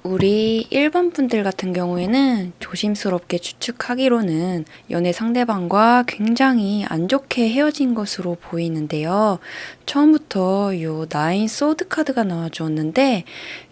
우리 1번 분들 같은 경우에는 조심스럽게 추측하기로는 연애 상대방과 굉장히 안 좋게 헤어진 것으로 보이는데요. 처음부터 요 나인 소드 카드가 나와주었는데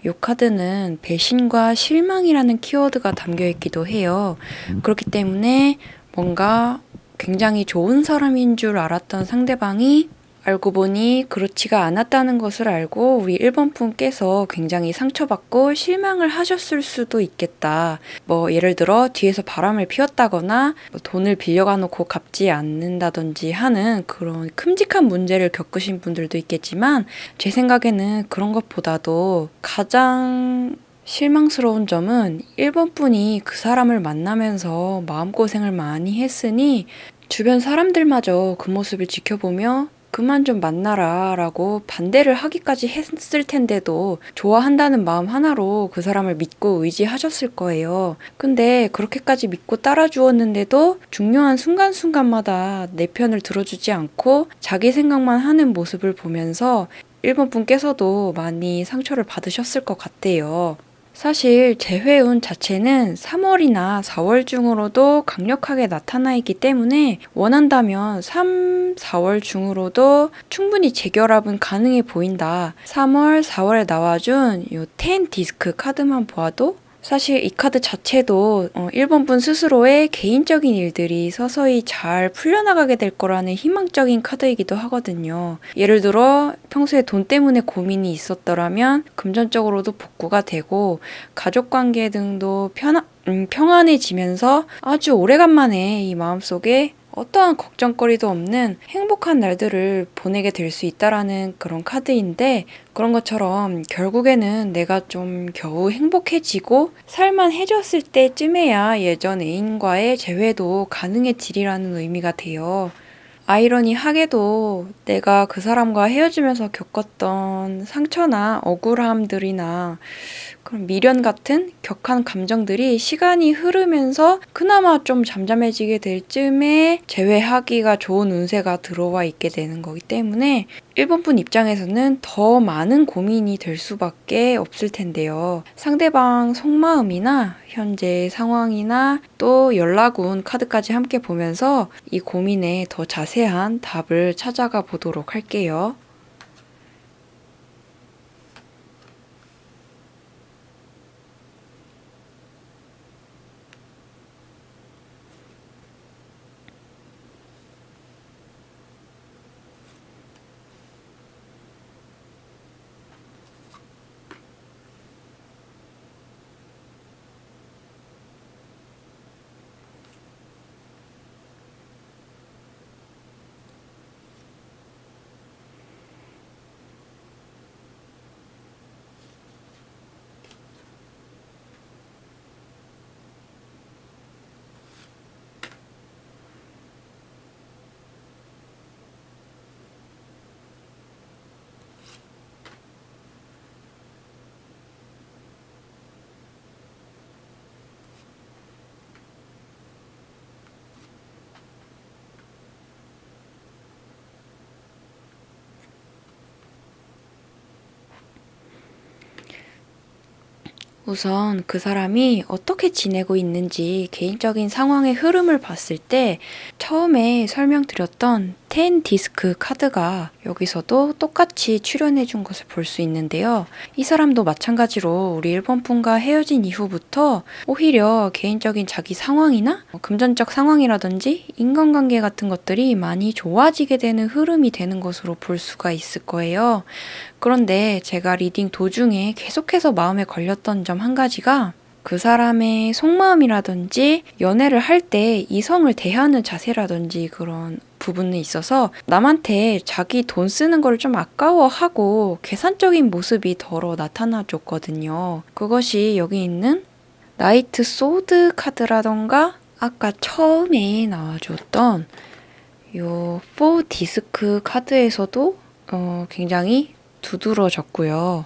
요 카드는 배신과 실망이라는 키워드가 담겨 있기도 해요. 그렇기 때문에 뭔가 굉장히 좋은 사람인 줄 알았던 상대방이 알고 보니 그렇지가 않았다는 것을 알고 우리 1번 분께서 굉장히 상처받고 실망을 하셨을 수도 있겠다. 뭐 예를 들어 뒤에서 바람을 피웠다거나 뭐 돈을 빌려가 놓고 갚지 않는다든지 하는 그런 큼직한 문제를 겪으신 분들도 있겠지만 제 생각에는 그런 것보다도 가장 실망스러운 점은 1번 분이 그 사람을 만나면서 마음고생을 많이 했으니 주변 사람들마저 그 모습을 지켜보며 그만 좀 만나라 라고 반대를 하기까지 했을 텐데도 좋아한다는 마음 하나로 그 사람을 믿고 의지하셨을 거예요. 근데 그렇게까지 믿고 따라주었는데도 중요한 순간순간마다 내 편을 들어주지 않고 자기 생각만 하는 모습을 보면서 1번 분께서도 많이 상처를 받으셨을 것 같아요. 사실 재회운 자체는 3월이나 4월 중으로도 강력하게 나타나 있기 때문에 원한다면 3, 4월 중으로도 충분히 재결합은 가능해 보인다. 3월, 4월에 나와준 이 10 디스크 카드만 보아도 사실 이 카드 자체도 1번 분 스스로의 개인적인 일들이 서서히 잘 풀려나가게 될 거라는 희망적인 카드이기도 하거든요. 예를 들어 평소에 돈 때문에 고민이 있었더라면 금전적으로도 복구가 되고 가족관계 등도 평안해지면서 아주 오래간만에 이 마음속에 어떠한 걱정거리도 없는 행복한 날들을 보내게 될 수 있다라는 그런 카드인데 그런 것처럼 결국에는 내가 좀 겨우 행복해지고 살만해졌을 때쯤에야 예전 애인과의 재회도 가능해지리라는 의미가 돼요. 아이러니하게도 내가 그 사람과 헤어지면서 겪었던 상처나 억울함들이나 그런 미련 같은 격한 감정들이 시간이 흐르면서 그나마 좀 잠잠해지게 될 쯤에 재회하기가 좋은 운세가 들어와 있게 되는 거기 때문에 1번 분 입장에서는 더 많은 고민이 될 수밖에 없을 텐데요. 상대방 속마음이나 현재 상황이나 또 연락운 카드까지 함께 보면서 이 고민에 더 자세한 답을 찾아가 보도록 할게요. 우선 그 사람이 어떻게 지내고 있는지 개인적인 상황의 흐름을 봤을 때 처음에 설명드렸던 10 디스크 카드가 여기서도 똑같이 출연해 준 것을 볼 수 있는데요. 이 사람도 마찬가지로 우리 1번 분과 헤어진 이후부터 오히려 개인적인 자기 상황이나 금전적 상황이라든지 인간관계 같은 것들이 많이 좋아지게 되는 흐름이 되는 것으로 볼 수가 있을 거예요. 그런데 제가 리딩 도중에 계속해서 마음에 걸렸던 점 한 가지가 그 사람의 속마음이라든지 연애를 할 때 이성을 대하는 자세라든지 그런 부분에 있어서 남한테 자기 돈 쓰는 걸 좀 아까워하고 계산적인 모습이 덜어 나타나 줬거든요. 그것이 여기 있는 나이트 소드 카드라던가 아까 처음에 나와줬던 요 4 디스크 카드에서도 굉장히 두드러졌고요.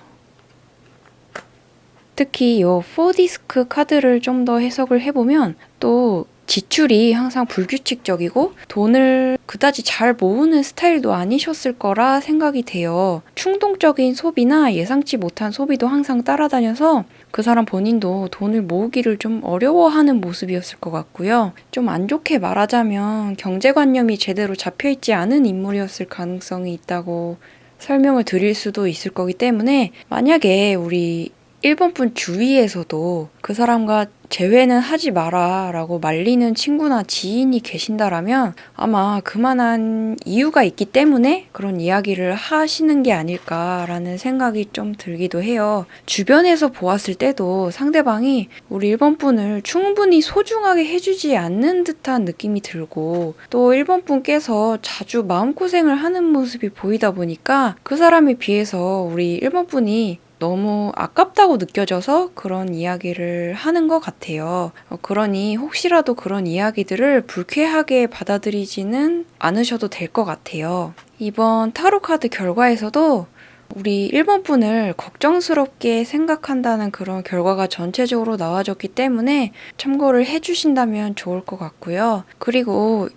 특히 이 4디스크 카드를 좀 더 해석을 해보면 또 지출이 항상 불규칙적이고 돈을 그다지 잘 모으는 스타일도 아니셨을 거라 생각이 돼요. 충동적인 소비나 예상치 못한 소비도 항상 따라다녀서 그 사람 본인도 돈을 모으기를 좀 어려워하는 모습이었을 것 같고요. 좀 안 좋게 말하자면 경제관념이 제대로 잡혀있지 않은 인물이었을 가능성이 있다고 설명을 드릴 수도 있을 거기 때문에 만약에 우리 일본 분 주위에서도 그 사람과 재회는 하지 마라 라고 말리는 친구나 지인이 계신다라면 아마 그만한 이유가 있기 때문에 그런 이야기를 하시는 게 아닐까라는 생각이 좀 들기도 해요. 주변에서 보았을 때도 상대방이 우리 일본 분을 충분히 소중하게 해주지 않는 듯한 느낌이 들고 또 일본 분께서 자주 마음고생을 하는 모습이 보이다 보니까 그 사람에 비해서 우리 일본 분이 너무 아깝다고 느껴져서 그런 이야기를 하는 것 같아요. 그러니 혹시라도 그런 이야기들을 불쾌하게 받아들이지는 않으셔도 될 것 같아요. 이번 타로 카드 결과에서도 우리 일본 분을 걱정스럽게 생각한다는 그런 결과가 전체적으로 나와줬기 때문에 참고를 해주신다면 좋을 것 같고요. 그리고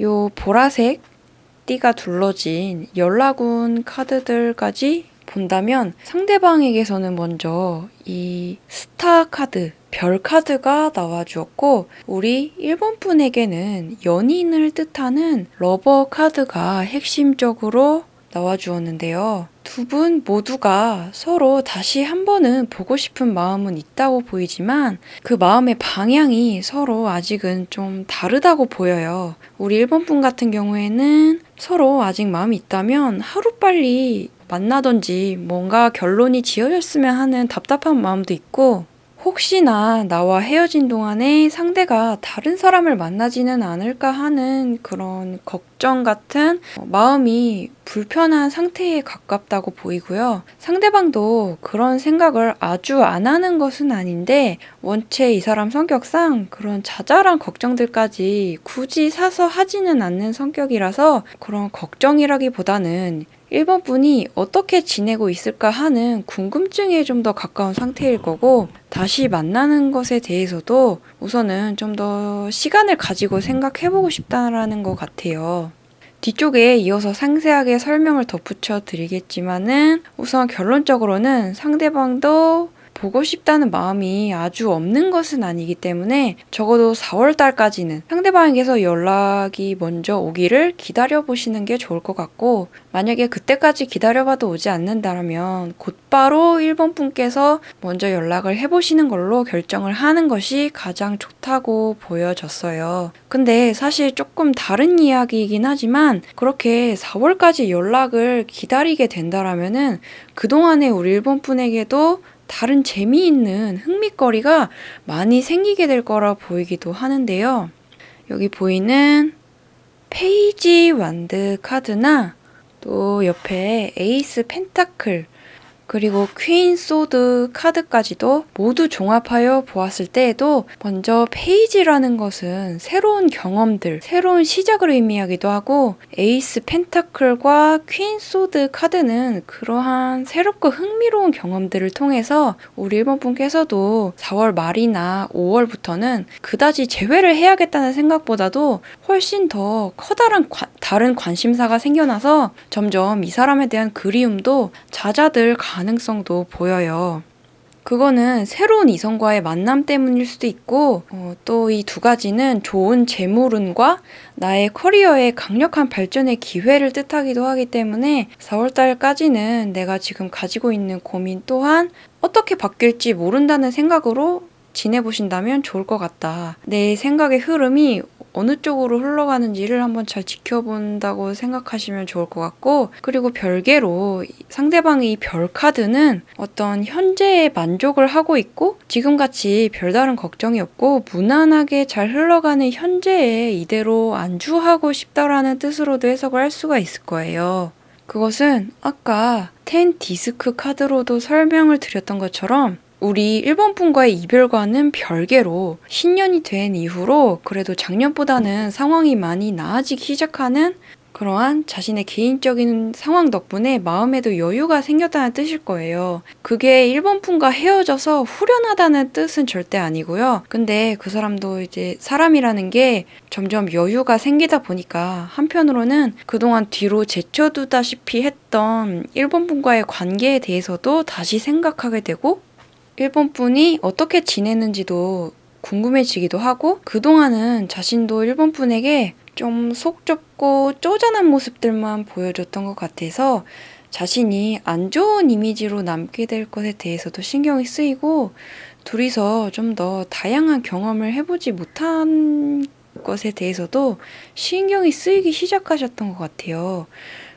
요 보라색 띠가 둘러진 연락운 카드들까지 본다면 상대방에게서는 먼저 이 스타 카드, 별 카드가 나와주었고 우리 일본 분에게는 연인을 뜻하는 러버 카드가 핵심적으로 나와주었는데요. 두 분 모두가 서로 다시 한 번은 보고 싶은 마음은 있다고 보이지만 그 마음의 방향이 서로 아직은 좀 다르다고 보여요. 우리 일본 분 같은 경우에는 서로 아직 마음이 있다면 하루빨리 만나던지 뭔가 결론이 지어졌으면 하는 답답한 마음도 있고 혹시나 나와 헤어진 동안에 상대가 다른 사람을 만나지는 않을까 하는 그런 걱정 같은 마음이 불편한 상태에 가깝다고 보이고요. 상대방도 그런 생각을 아주 안 하는 것은 아닌데 원체 이 사람 성격상 그런 자잘한 걱정들까지 굳이 사서 하지는 않는 성격이라서 그런 걱정이라기보다는 일본 분이 어떻게 지내고 있을까 하는 궁금증에 좀 더 가까운 상태일 거고 다시 만나는 것에 대해서도 우선은 좀 더 시간을 가지고 생각해보고 싶다라는 것 같아요. 뒤쪽에 이어서 상세하게 설명을 덧붙여 드리겠지만은 우선 결론적으로는 상대방도 보고 싶다는 마음이 아주 없는 것은 아니기 때문에 적어도 4월 달까지는 상대방에게서 연락이 먼저 오기를 기다려보시는 게 좋을 것 같고 만약에 그때까지 기다려봐도 오지 않는다면 곧바로 일본 분께서 먼저 연락을 해보시는 걸로 결정을 하는 것이 가장 좋다고 보여졌어요. 근데 사실 조금 다른 이야기이긴 하지만 그렇게 4월까지 연락을 기다리게 된다라면은 그동안에 우리 일본 분에게도 다른 재미있는 흥미거리가 많이 생기게 될 거라 보이기도 하는데요. 여기 보이는 페이지 완드 카드나 또 옆에 에이스 펜타클 그리고 퀸 소드 카드까지도 모두 종합하여 보았을 때에도 먼저 페이지라는 것은 새로운 경험들, 새로운 시작을 의미하기도 하고 에이스 펜타클과 퀸 소드 카드는 그러한 새롭고 흥미로운 경험들을 통해서 우리 일본 분께서도 4월 말이나 5월부터는 그다지 재회를 해야겠다는 생각보다도 훨씬 더 커다란 다른 관심사가 생겨나서 점점 이 사람에 대한 그리움도 잦아들 가능성도 보여요. 그거는 새로운 이성과의 만남 때문일 수도 있고 또 이 두 가지는 좋은 재물운과 나의 커리어의 강력한 발전의 기회를 뜻하기도 하기 때문에 4월달까지는 내가 지금 가지고 있는 고민 또한 어떻게 바뀔지 모른다는 생각으로 지내보신다면 좋을 것 같다. 내 생각의 흐름이 어느 쪽으로 흘러가는지를 한번 잘 지켜본다고 생각하시면 좋을 것 같고 그리고 별개로 상대방의 이 별 카드는 어떤 현재에 만족을 하고 있고 지금같이 별다른 걱정이 없고 무난하게 잘 흘러가는 현재에 이대로 안주하고 싶다라는 뜻으로도 해석을 할 수가 있을 거예요. 그것은 아까 10 디스크 카드로도 설명을 드렸던 것처럼 우리 일본 분과의 이별과는 별개로 신년이 된 이후로 그래도 작년보다는 상황이 많이 나아지기 시작하는 그러한 자신의 개인적인 상황 덕분에 마음에도 여유가 생겼다는 뜻일 거예요. 그게 1번 분과 헤어져서 후련하다는 뜻은 절대 아니고요. 근데 그 사람도 이제 사람이라는 게 점점 여유가 생기다 보니까 한편으로는 그동안 뒤로 제쳐두다시피 했던 1번 분과의 관계에 대해서도 다시 생각하게 되고 1번 분이 어떻게 지내는지도 궁금해지기도 하고 그동안은 자신도 1번 분에게 좀 속 좁고 쪼잔한 모습들만 보여줬던 것 같아서 자신이 안 좋은 이미지로 남게 될 것에 대해서도 신경이 쓰이고 둘이서 좀 더 다양한 경험을 해보지 못한 것에 대해서도 신경이 쓰이기 시작하셨던 것 같아요.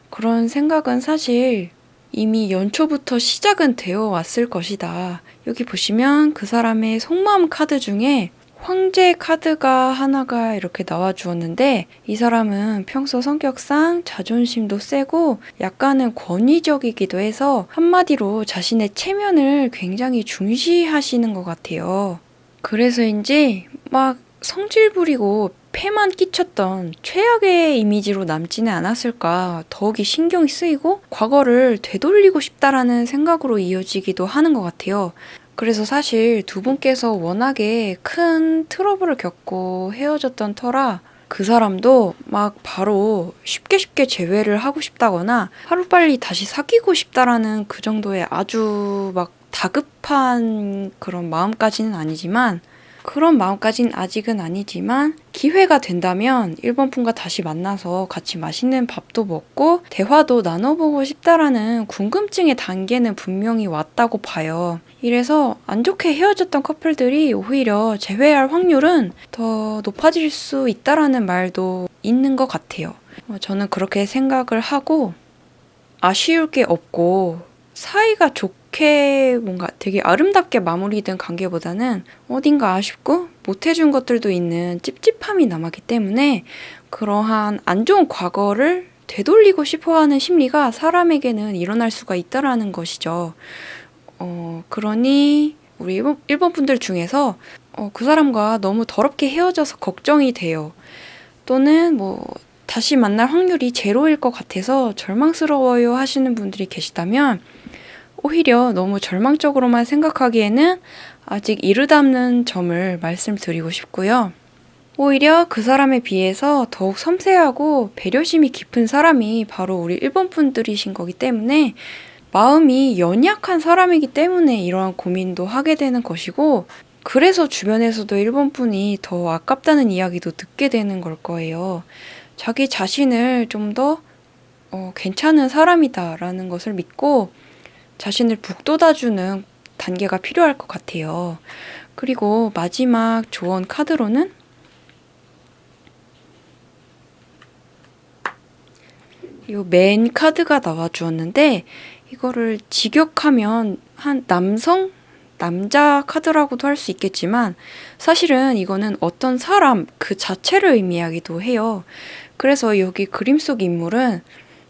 그런 생각은 사실 이미 연초부터 시작은 되어 왔을 것이다. 여기 보시면 그 사람의 속마음 카드 중에 황제 카드가 하나가 이렇게 나와 주었는데 이 사람은 평소 성격상 자존심도 세고 약간은 권위적이기도 해서 한마디로 자신의 체면을 굉장히 중시하시는 것 같아요. 그래서인지 막 성질 부리고 폐만 끼쳤던 최악의 이미지로 남지는 않았을까 더욱이 신경이 쓰이고 과거를 되돌리고 싶다라는 생각으로 이어지기도 하는 것 같아요. 그래서 사실 두 분께서 워낙에 큰 트러블을 겪고 헤어졌던 터라 그 사람도 막 바로 쉽게 재회를 하고 싶다거나 하루빨리 다시 사귀고 싶다라는 그 정도의 아주 막 다급한 그런 마음까지는 아니지만 그런 마음까진 아직은 아니지만 기회가 된다면 1번 분과 다시 만나서 같이 맛있는 밥도 먹고 대화도 나눠보고 싶다라는 궁금증의 단계는 분명히 왔다고 봐요. 이래서 안 좋게 헤어졌던 커플들이 오히려 재회할 확률은 더 높아질 수 있다라는 말도 있는 것 같아요. 저는 그렇게 생각을 하고 아쉬울 게 없고 사이가 좋게 뭔가 되게 아름답게 마무리된 관계보다는 어딘가 아쉽고 못해준 것들도 있는 찝찝함이 남았기 때문에 그러한 안 좋은 과거를 되돌리고 싶어하는 심리가 사람에게는 일어날 수가 있다라는 것이죠. 그러니 우리 일본 분들 중에서 그 사람과 너무 더럽게 헤어져서 걱정이 돼요. 또는 뭐 다시 만날 확률이 제로일 것 같아서 절망스러워요 하시는 분들이 계시다면 오히려 너무 절망적으로만 생각하기에는 아직 이르다는 점을 말씀드리고 싶고요. 오히려 그 사람에 비해서 더욱 섬세하고 배려심이 깊은 사람이 바로 우리 일본 분들이신 거기 때문에 마음이 연약한 사람이기 때문에 이러한 고민도 하게 되는 것이고 그래서 주변에서도 일본 분이 더 아깝다는 이야기도 듣게 되는 걸 거예요. 자기 자신을 좀 더 괜찮은 사람이다라는 것을 믿고 자신을 북돋아주는 단계가 필요할 것 같아요. 그리고 마지막 조언 카드로는 이 맨 카드가 나와 주었는데 이거를 직역하면 한 남자 카드라고도 할 수 있겠지만 사실은 이거는 어떤 사람 그 자체를 의미하기도 해요. 그래서 여기 그림 속 인물은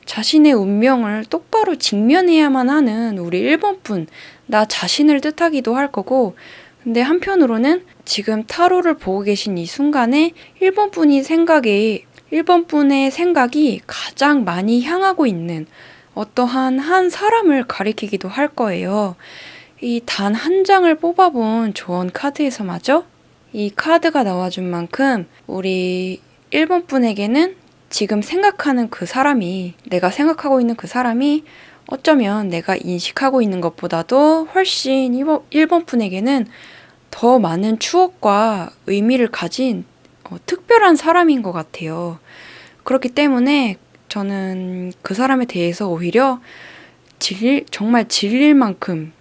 자신의 운명을 똑바로 직면해야만 하는 우리 1번 분, 나 자신을 뜻하기도 할 거고 근데 한편으로는 지금 타로를 보고 계신 이 순간에 1번 분의 생각이 가장 많이 향하고 있는 어떠한 한 사람을 가리키기도 할 거예요. 이 단 한 장을 뽑아본 조언 카드에서마저 이 카드가 나와준 만큼 우리 1번 분에게는 지금 생각하는 그 사람이 내가 생각하고 있는 그 사람이 어쩌면 내가 인식하고 있는 것보다도 훨씬 1번 분에게는 더 많은 추억과 의미를 가진 특별한 사람인 것 같아요. 그렇기 때문에 저는 그 사람에 대해서 오히려 정말 질릴 만큼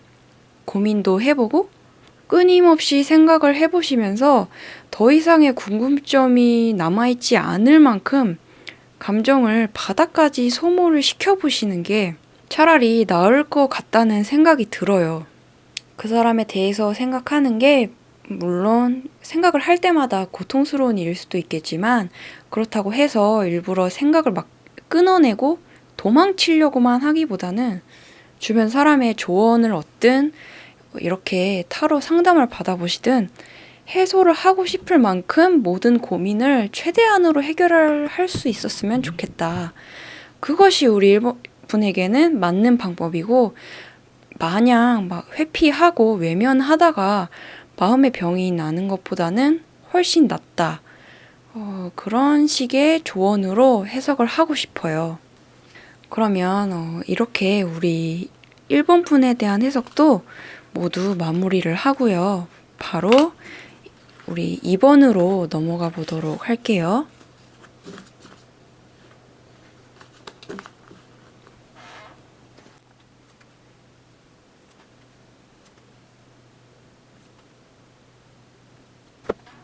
고민도 해보고 끊임없이 생각을 해보시면서 더 이상의 궁금점이 남아있지 않을 만큼 감정을 바닥까지 소모를 시켜보시는 게 차라리 나을 것 같다는 생각이 들어요. 그 사람에 대해서 생각하는 게 물론 생각을 할 때마다 고통스러운 일일 수도 있겠지만 그렇다고 해서 일부러 생각을 막 끊어내고 도망치려고만 하기보다는 주변 사람의 조언을 얻든 이렇게 타로 상담을 받아보시든 해소를 하고 싶을 만큼 모든 고민을 최대한으로 해결할 수 있었으면 좋겠다. 그것이 우리 일본분에게는 맞는 방법이고, 마냥 막 회피하고 외면하다가 마음의 병이 나는 것보다는 훨씬 낫다. 그런 식의 조언으로 해석을 하고 싶어요. 그러면 이렇게 우리 일본분에 대한 해석도 모두 마무리를 하고요. 바로 우리 2번으로 넘어가 보도록 할게요.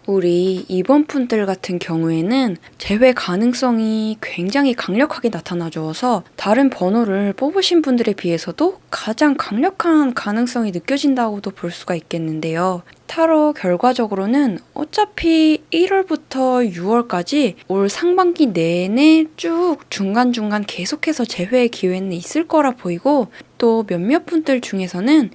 우리 2번 분들 같은 경우에는 재회 가능성이 굉장히 강력하게 나타나줘서 다른 번호를 뽑으신 분들에 비해서도 가장 강력한 가능성이 느껴진다고도 볼 수가 있겠는데요. 타로 결과적으로는 어차피 1월부터 6월까지 올 상반기 내내 쭉 중간중간 계속해서 재회의 기회는 있을 거라 보이고, 또 몇몇 분들 중에서는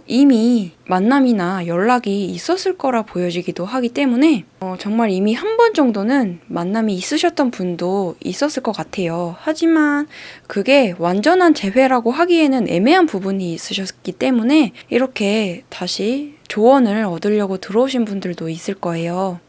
이미 만남이나 연락이 있었을 거라 보여지기도 하기 때문에 정말 이미 한 번 정도는 만남이 있으셨던 분도 있었을 것 같아요. 하지만 그게 완전한 재회라고 하기에는 애매한 부분이 있으셨기 때문에 이렇게 다시 조언을 얻으려고 들어오신 분들도 있을 거예요.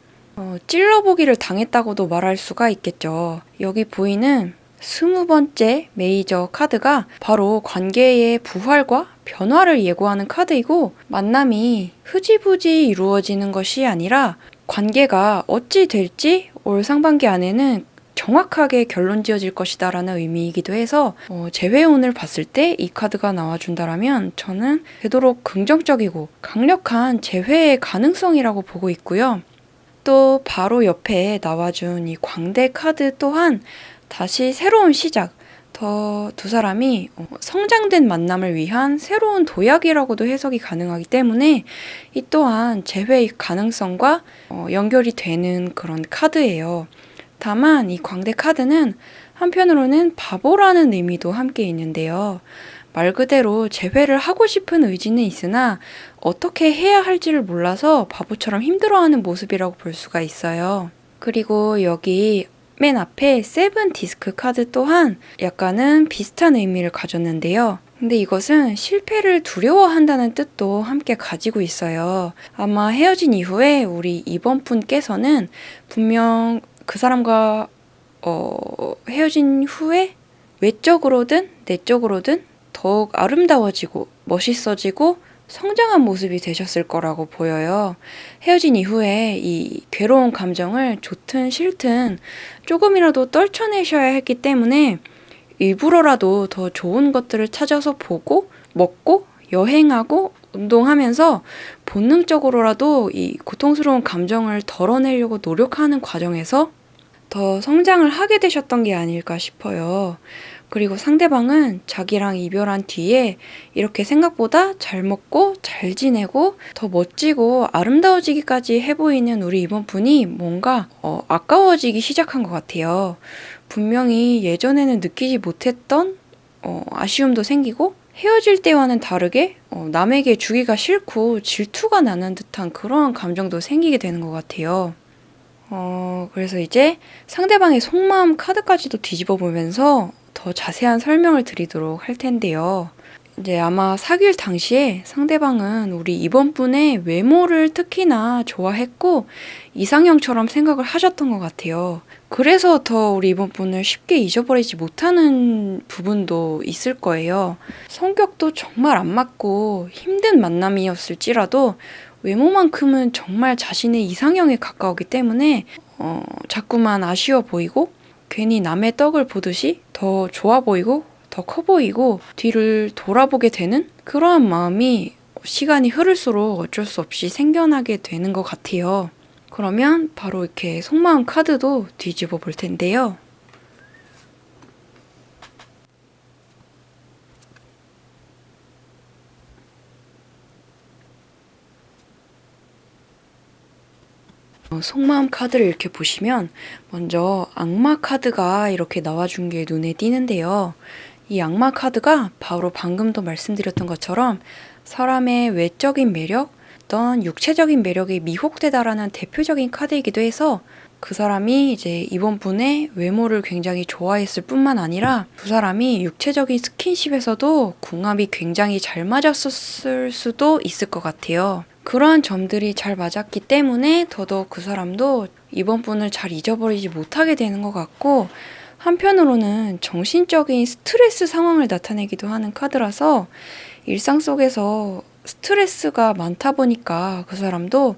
찔러보기를 당했다고도 말할 수가 있겠죠. 여기 보이는 20번째 메이저 카드가 바로 관계의 부활과 변화를 예고하는 카드이고, 만남이 흐지부지 이루어지는 것이 아니라 관계가 어찌 될지 올 상반기 안에는 정확하게 결론 지어질 것이다 라는 의미이기도 해서 재회운을 봤을 때 이 카드가 나와준다라면 저는 되도록 긍정적이고 강력한 재회의 가능성이라고 보고 있고요. 또 바로 옆에 나와준 이 광대 카드 또한 다시 새로운 시작, 더 두 사람이 성장된 만남을 위한 새로운 도약이라고도 해석이 가능하기 때문에 이 또한 재회의 가능성과 연결이 되는 그런 카드예요. 다만 이 광대 카드는 한편으로는 바보라는 의미도 함께 있는데요. 말 그대로 재회를 하고 싶은 의지는 있으나 어떻게 해야 할지를 몰라서 바보처럼 힘들어하는 모습이라고 볼 수가 있어요. 그리고 여기 맨 앞에 세븐 디스크 카드 또한 약간은 비슷한 의미를 가졌는데요. 근데 이것은 실패를 두려워한다는 뜻도 함께 가지고 있어요. 아마 헤어진 이후에 우리 이번 분께서는 분명 그 사람과 헤어진 후에 외적으로든 내적으로든 더욱 아름다워지고 멋있어지고 성장한 모습이 되셨을 거라고 보여요. 헤어진 이후에 이 괴로운 감정을 좋든 싫든 조금이라도 떨쳐내셔야 했기 때문에 일부러라도 더 좋은 것들을 찾아서 보고 먹고 여행하고 운동하면서 본능적으로라도 이 고통스러운 감정을 덜어내려고 노력하는 과정에서 더 성장을 하게 되셨던 게 아닐까 싶어요. 그리고 상대방은 자기랑 이별한 뒤에 이렇게 생각보다 잘 먹고 잘 지내고 더 멋지고 아름다워지기까지 해보이는 우리 이번 분이 뭔가 아까워지기 시작한 것 같아요. 분명히 예전에는 느끼지 못했던 아쉬움도 생기고, 헤어질 때와는 다르게 남에게 주기가 싫고 질투가 나는 듯한 그런 감정도 생기게 되는 것 같아요. 그래서 이제 상대방의 속마음 카드까지도 뒤집어 보면서 더 자세한 설명을 드리도록 할 텐데요. 이제 아마 사귈 당시에 상대방은 우리 이번 분의 외모를 특히나 좋아했고 이상형처럼 생각을 하셨던 것 같아요. 그래서 더 우리 이번 분을 쉽게 잊어버리지 못하는 부분도 있을 거예요. 성격도 정말 안 맞고 힘든 만남이었을지라도 외모만큼은 정말 자신의 이상형에 가까웠기 때문에 자꾸만 아쉬워 보이고 괜히 남의 떡을 보듯이 더 좋아 보이고 더 커 보이고 뒤를 돌아보게 되는 그러한 마음이 시간이 흐를수록 어쩔 수 없이 생겨나게 되는 것 같아요. 그러면 바로 이렇게 속마음 카드도 뒤집어 볼 텐데요. 속마음 카드를 이렇게 보시면 먼저 악마 카드가 이렇게 나와준 게 눈에 띄는데요. 이 악마 카드가 바로 방금도 말씀드렸던 것처럼 사람의 외적인 매력, 어떤 육체적인 매력에 미혹되다라는 대표적인 카드이기도 해서 그 사람이 이제 이번 분의 외모를 굉장히 좋아했을 뿐만 아니라 두 사람이 육체적인 스킨십에서도 궁합이 굉장히 잘 맞았을 수도 있을 것 같아요. 그러한 점들이 잘 맞았기 때문에 더더욱 그 사람도 이번 분을 잘 잊어버리지 못하게 되는 것 같고, 한편으로는 정신적인 스트레스 상황을 나타내기도 하는 카드라서 일상 속에서 스트레스가 많다 보니까 그 사람도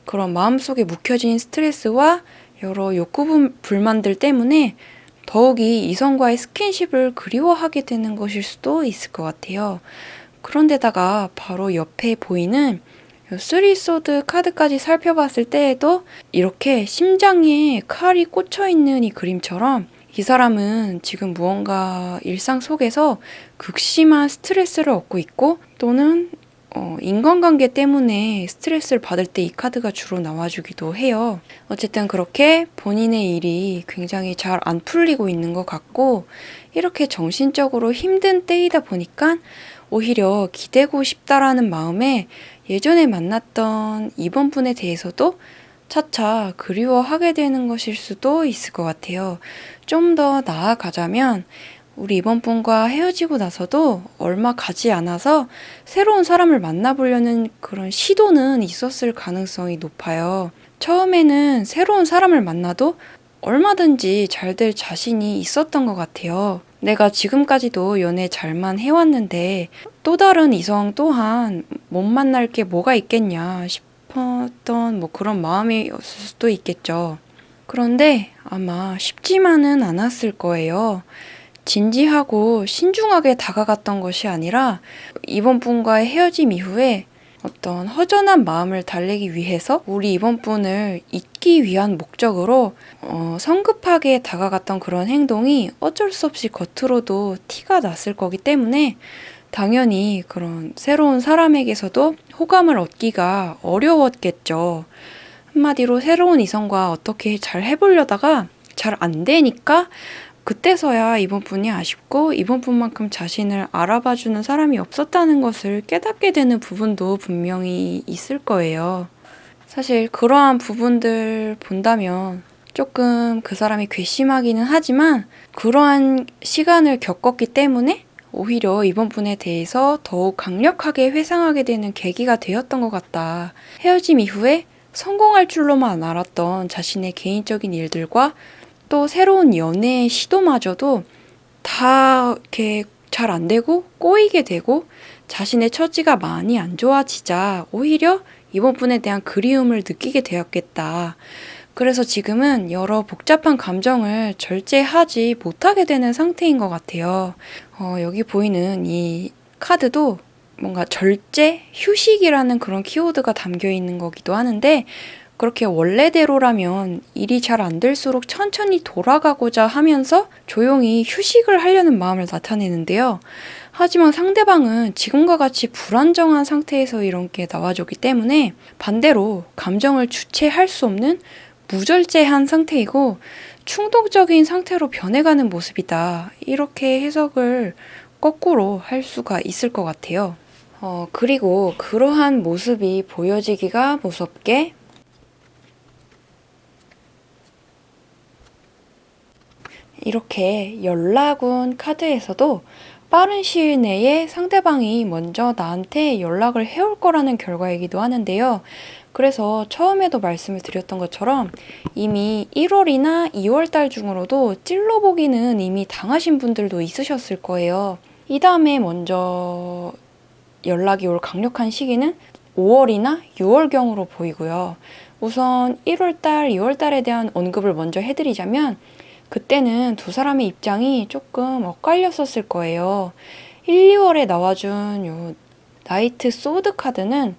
그런 마음속에 묵혀진 스트레스와 여러 욕구 불만들 때문에 더욱이 이성과의 스킨십을 그리워하게 되는 것일 수도 있을 것 같아요. 그런데다가 바로 옆에 보이는 쓰리소드 카드까지 살펴봤을 때에도 이렇게 심장에 칼이 꽂혀있는 이 그림처럼 이 사람은 지금 무언가 일상 속에서 극심한 스트레스를 얻고 있고, 또는 인간관계 때문에 스트레스를 받을 때 이 카드가 주로 나와주기도 해요. 어쨌든 그렇게 본인의 일이 굉장히 잘 안 풀리고 있는 것 같고, 이렇게 정신적으로 힘든 때이다 보니까 오히려 기대고 싶다라는 마음에 예전에 만났던 이번 분에 대해서도 차차 그리워하게 되는 것일 수도 있을 것 같아요. 좀 더 나아가자면 우리 이번 분과 헤어지고 나서도 얼마 가지 않아서 새로운 사람을 만나보려는 그런 시도는 있었을 가능성이 높아요. 처음에는 새로운 사람을 만나도 얼마든지 잘 될 자신이 있었던 것 같아요. 내가 지금까지도 연애 잘만 해왔는데 또 다른 이성 또한 못 만날 게 뭐가 있겠냐 싶었던 그런 마음이었을 수도 있겠죠. 그런데 아마 쉽지만은 않았을 거예요. 진지하고 신중하게 다가갔던 것이 아니라 이번 분과의 헤어짐 이후에 어떤 허전한 마음을 달래기 위해서 우리 이번 분을 잊기 위한 목적으로 성급하게 다가갔던 그런 행동이 어쩔 수 없이 겉으로도 티가 났을 거기 때문에 당연히 그런 새로운 사람에게서도 호감을 얻기가 어려웠겠죠. 한마디로 새로운 이성과 어떻게 잘 해보려다가 잘 안 되니까 그때서야 이번 분이 아쉽고 이번 분만큼 자신을 알아봐주는 사람이 없었다는 것을 깨닫게 되는 부분도 분명히 있을 거예요. 사실 그러한 부분들 본다면 조금 그 사람이 괘씸하기는 하지만 그러한 시간을 겪었기 때문에 오히려 이번 분에 대해서 더욱 강력하게 회상하게 되는 계기가 되었던 것 같다. 헤어짐 이후에 성공할 줄로만 알았던 자신의 개인적인 일들과 또 새로운 연애의 시도마저도 다 이렇게 잘 안 되고 꼬이게 되고 자신의 처지가 많이 안 좋아지자 오히려 이번 분에 대한 그리움을 느끼게 되었겠다. 그래서 지금은 여러 복잡한 감정을 절제하지 못하게 되는 상태인 것 같아요. 여기 보이는 이 카드도 뭔가 절제, 휴식이라는 그런 키워드가 담겨 있는 거기도 하는데, 그렇게 원래대로라면 일이 잘 안 될수록 천천히 돌아가고자 하면서 조용히 휴식을 하려는 마음을 나타내는데요. 하지만 상대방은 지금과 같이 불안정한 상태에서 이런 게 나와줬기 때문에 반대로 감정을 주체할 수 없는 무절제한 상태이고 충동적인 상태로 변해가는 모습이다. 이렇게 해석을 거꾸로 할 수가 있을 것 같아요. 그리고 그러한 모습이 보여지기가 무섭게 이렇게 연락운 카드에서도 빠른 시일 내에 상대방이 먼저 나한테 연락을 해올 거라는 결과이기도 하는데요. 그래서 처음에도 말씀을 드렸던 것처럼 이미 1월이나 2월 달 중으로도 찔러보기는 이미 당하신 분들도 있으셨을 거예요. 이 다음에 먼저 연락이 올 강력한 시기는 5월이나 6월경으로 보이고요. 우선 1월달, 2월달에 대한 언급을 먼저 해드리자면 그때는 두 사람의 입장이 조금 엇갈렸었을 거예요. 1, 2월에 나와준 요 나이트 소드 카드는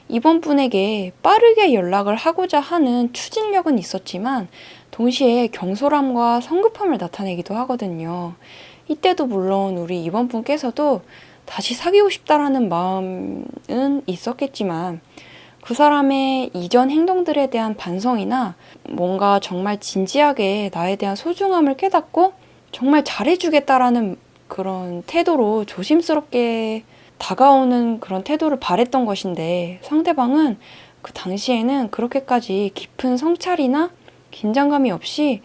이번 분에게 빠르게 연락을 하고자 하는 추진력은 있었지만 동시에 경솔함과 성급함을 나타내기도 하거든요. 이때도 물론 우리 이번 분께서도 다시 사귀고 싶다라는 마음은 있었겠지만 그 사람의 이전 행동들에 대한 반성이나 뭔가 정말 진지하게 나에 대한 소중함을 깨닫고 정말 잘해주겠다라는 그런 태도로 조심스럽게 다가오는 그런 태도를 바랬던 것인데 상대방은 그 당시에는 그렇게까지 깊은 성찰이나 긴장감이 없이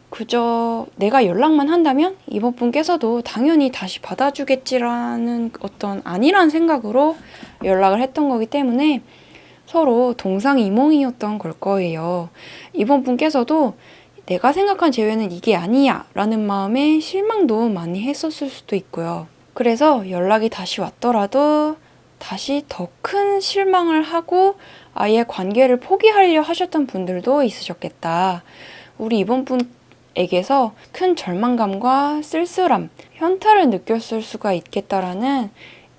그저 내가 연락만 한다면 이번 분께서도 당연히 다시 받아주겠지라는 어떤 아니란 생각으로 연락을 했던 거기 때문에 서로 동상이몽이었던 걸 거예요. 이번 분께서도 내가 생각한 재회는 이게 아니야 라는 마음에 실망도 많이 했었을 수도 있고요. 그래서 연락이 다시 왔더라도 다시 더 큰 실망을 하고 아예 관계를 포기하려 하셨던 분들도 있으셨겠다. 우리 이번 분에게서 큰 절망감과 쓸쓸함, 현타를 느꼈을 수가 있겠다라는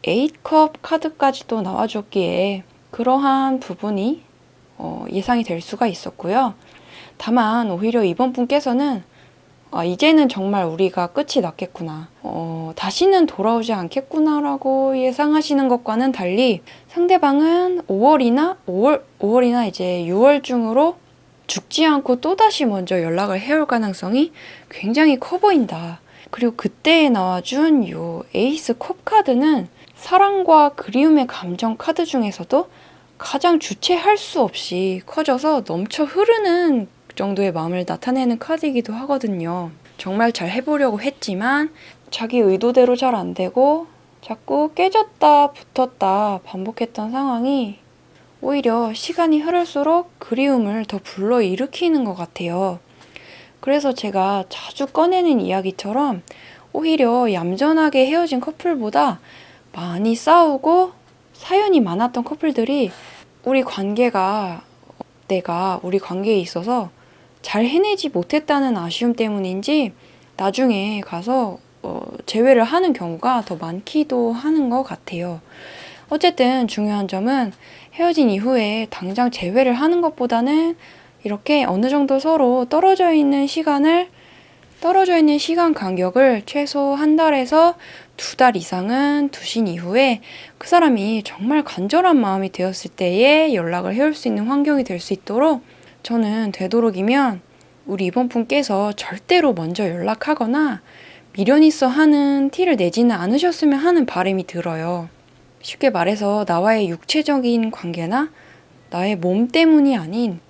8컵 카드까지도 나와줬기에 그러한 부분이 예상이 될 수가 있었고요. 다만 오히려 이번 분께서는 이제는 정말 우리가 끝이 났겠구나. 다시는 돌아오지 않겠구나라고 예상하시는 것과는 달리 상대방은 5월이나 이제 6월 중으로 죽지 않고 또다시 먼저 연락을 해올 가능성이 굉장히 커 보인다. 그리고 그때에 나와준 요 에이스 컵 카드는 사랑과 그리움의 감정 카드 중에서도 가장 주체할 수 없이 커져서 넘쳐 흐르는 정도의 마음을 나타내는 카드이기도 하거든요. 정말 잘 해보려고 했지만 자기 의도대로 잘 안 되고 자꾸 깨졌다 붙었다 반복했던 상황이 오히려 시간이 흐를수록 그리움을 더 불러일으키는 것 같아요. 그래서 제가 자주 꺼내는 이야기처럼 오히려 얌전하게 헤어진 커플보다 많이 싸우고 사연이 많았던 커플들이 내가 우리 관계에 있어서 잘 해내지 못했다는 아쉬움 때문인지 나중에 가서 재회를 하는 경우가 더 많기도 하는 것 같아요. 어쨌든 중요한 점은 헤어진 이후에 당장 재회를 하는 것보다는 이렇게 어느 정도 서로 떨어져 있는 시간 간격을 최소 한 달에서 2달 이상은 두신 이후에 그 사람이 정말 간절한 마음이 되었을 때에 연락을 해올 수 있는 환경이 될 수 있도록 저는 되도록이면 우리 이번 분께서 절대로 먼저 연락하거나 미련 있어 하는 티를 내지는 않으셨으면 하는 바람이 들어요. 쉽게 말해서 나와의 육체적인 관계나 나의 몸 때문이 아닌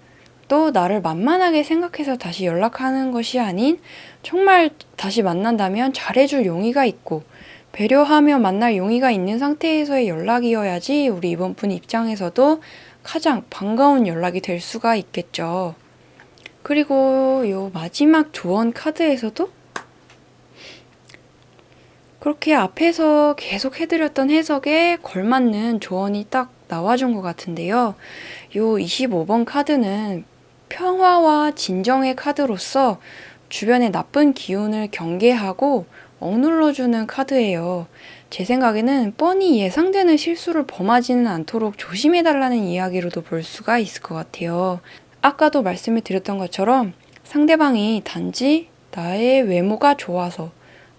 또 나를 만만하게 생각해서 다시 연락하는 것이 아닌 정말 다시 만난다면 잘해줄 용의가 있고 배려하며 만날 용의가 있는 상태에서의 연락이어야지 우리 이번 분 입장에서도 가장 반가운 연락이 될 수가 있겠죠. 그리고 요 마지막 조언 카드에서도 그렇게 앞에서 계속 해드렸던 해석에 걸맞는 조언이 딱 나와준 것 같은데요. 요 25번 카드는 평화와 진정의 카드로서 주변의 나쁜 기운을 경계하고 억눌러주는 카드예요. 제 생각에는 뻔히 예상되는 실수를 범하지는 않도록 조심해달라는 이야기로도 볼 수가 있을 것 같아요. 아까도 말씀을 드렸던 것처럼 상대방이 단지 나의 외모가 좋아서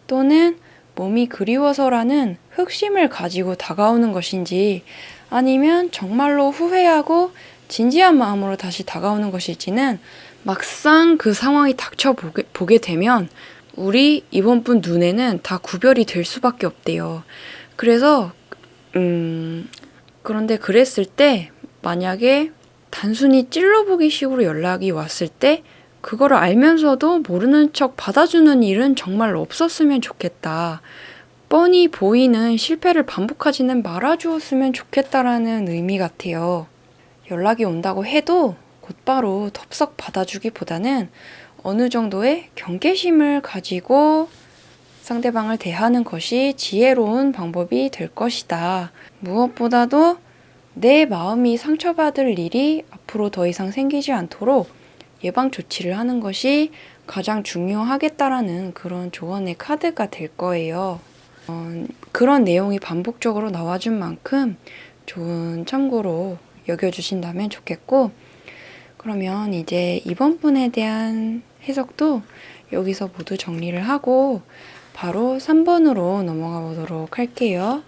또는 몸이 그리워서라는 흑심을 가지고 다가오는 것인지 아니면 정말로 후회하고 진지한 마음으로 다시 다가오는 것일지는 막상 그 상황이 닥쳐보게 되면 우리 이번 분 눈에는 다 구별이 될 수밖에 없대요. 그래서 그런데 그랬을 때 만약에 단순히 찔러보기 식으로 연락이 왔을 때 그거를 알면서도 모르는 척 받아주는 일은 정말 없었으면 좋겠다. 뻔히 보이는 실패를 반복하지는 말아주었으면 좋겠다라는 의미 같아요. 연락이 온다고 해도 곧바로 덥석 받아주기보다는 어느 정도의 경계심을 가지고 상대방을 대하는 것이 지혜로운 방법이 될 것이다. 무엇보다도 내 마음이 상처받을 일이 앞으로 더 이상 생기지 않도록 예방 조치를 하는 것이 가장 중요하겠다라는 그런 조언의 카드가 될 거예요. 그런 내용이 반복적으로 나와준 만큼 좋은 참고로 여겨주신다면 좋겠고, 그러면 이제 이번 분에 대한 해석도 여기서 모두 정리를 하고 바로 3번으로 넘어가 보도록 할게요.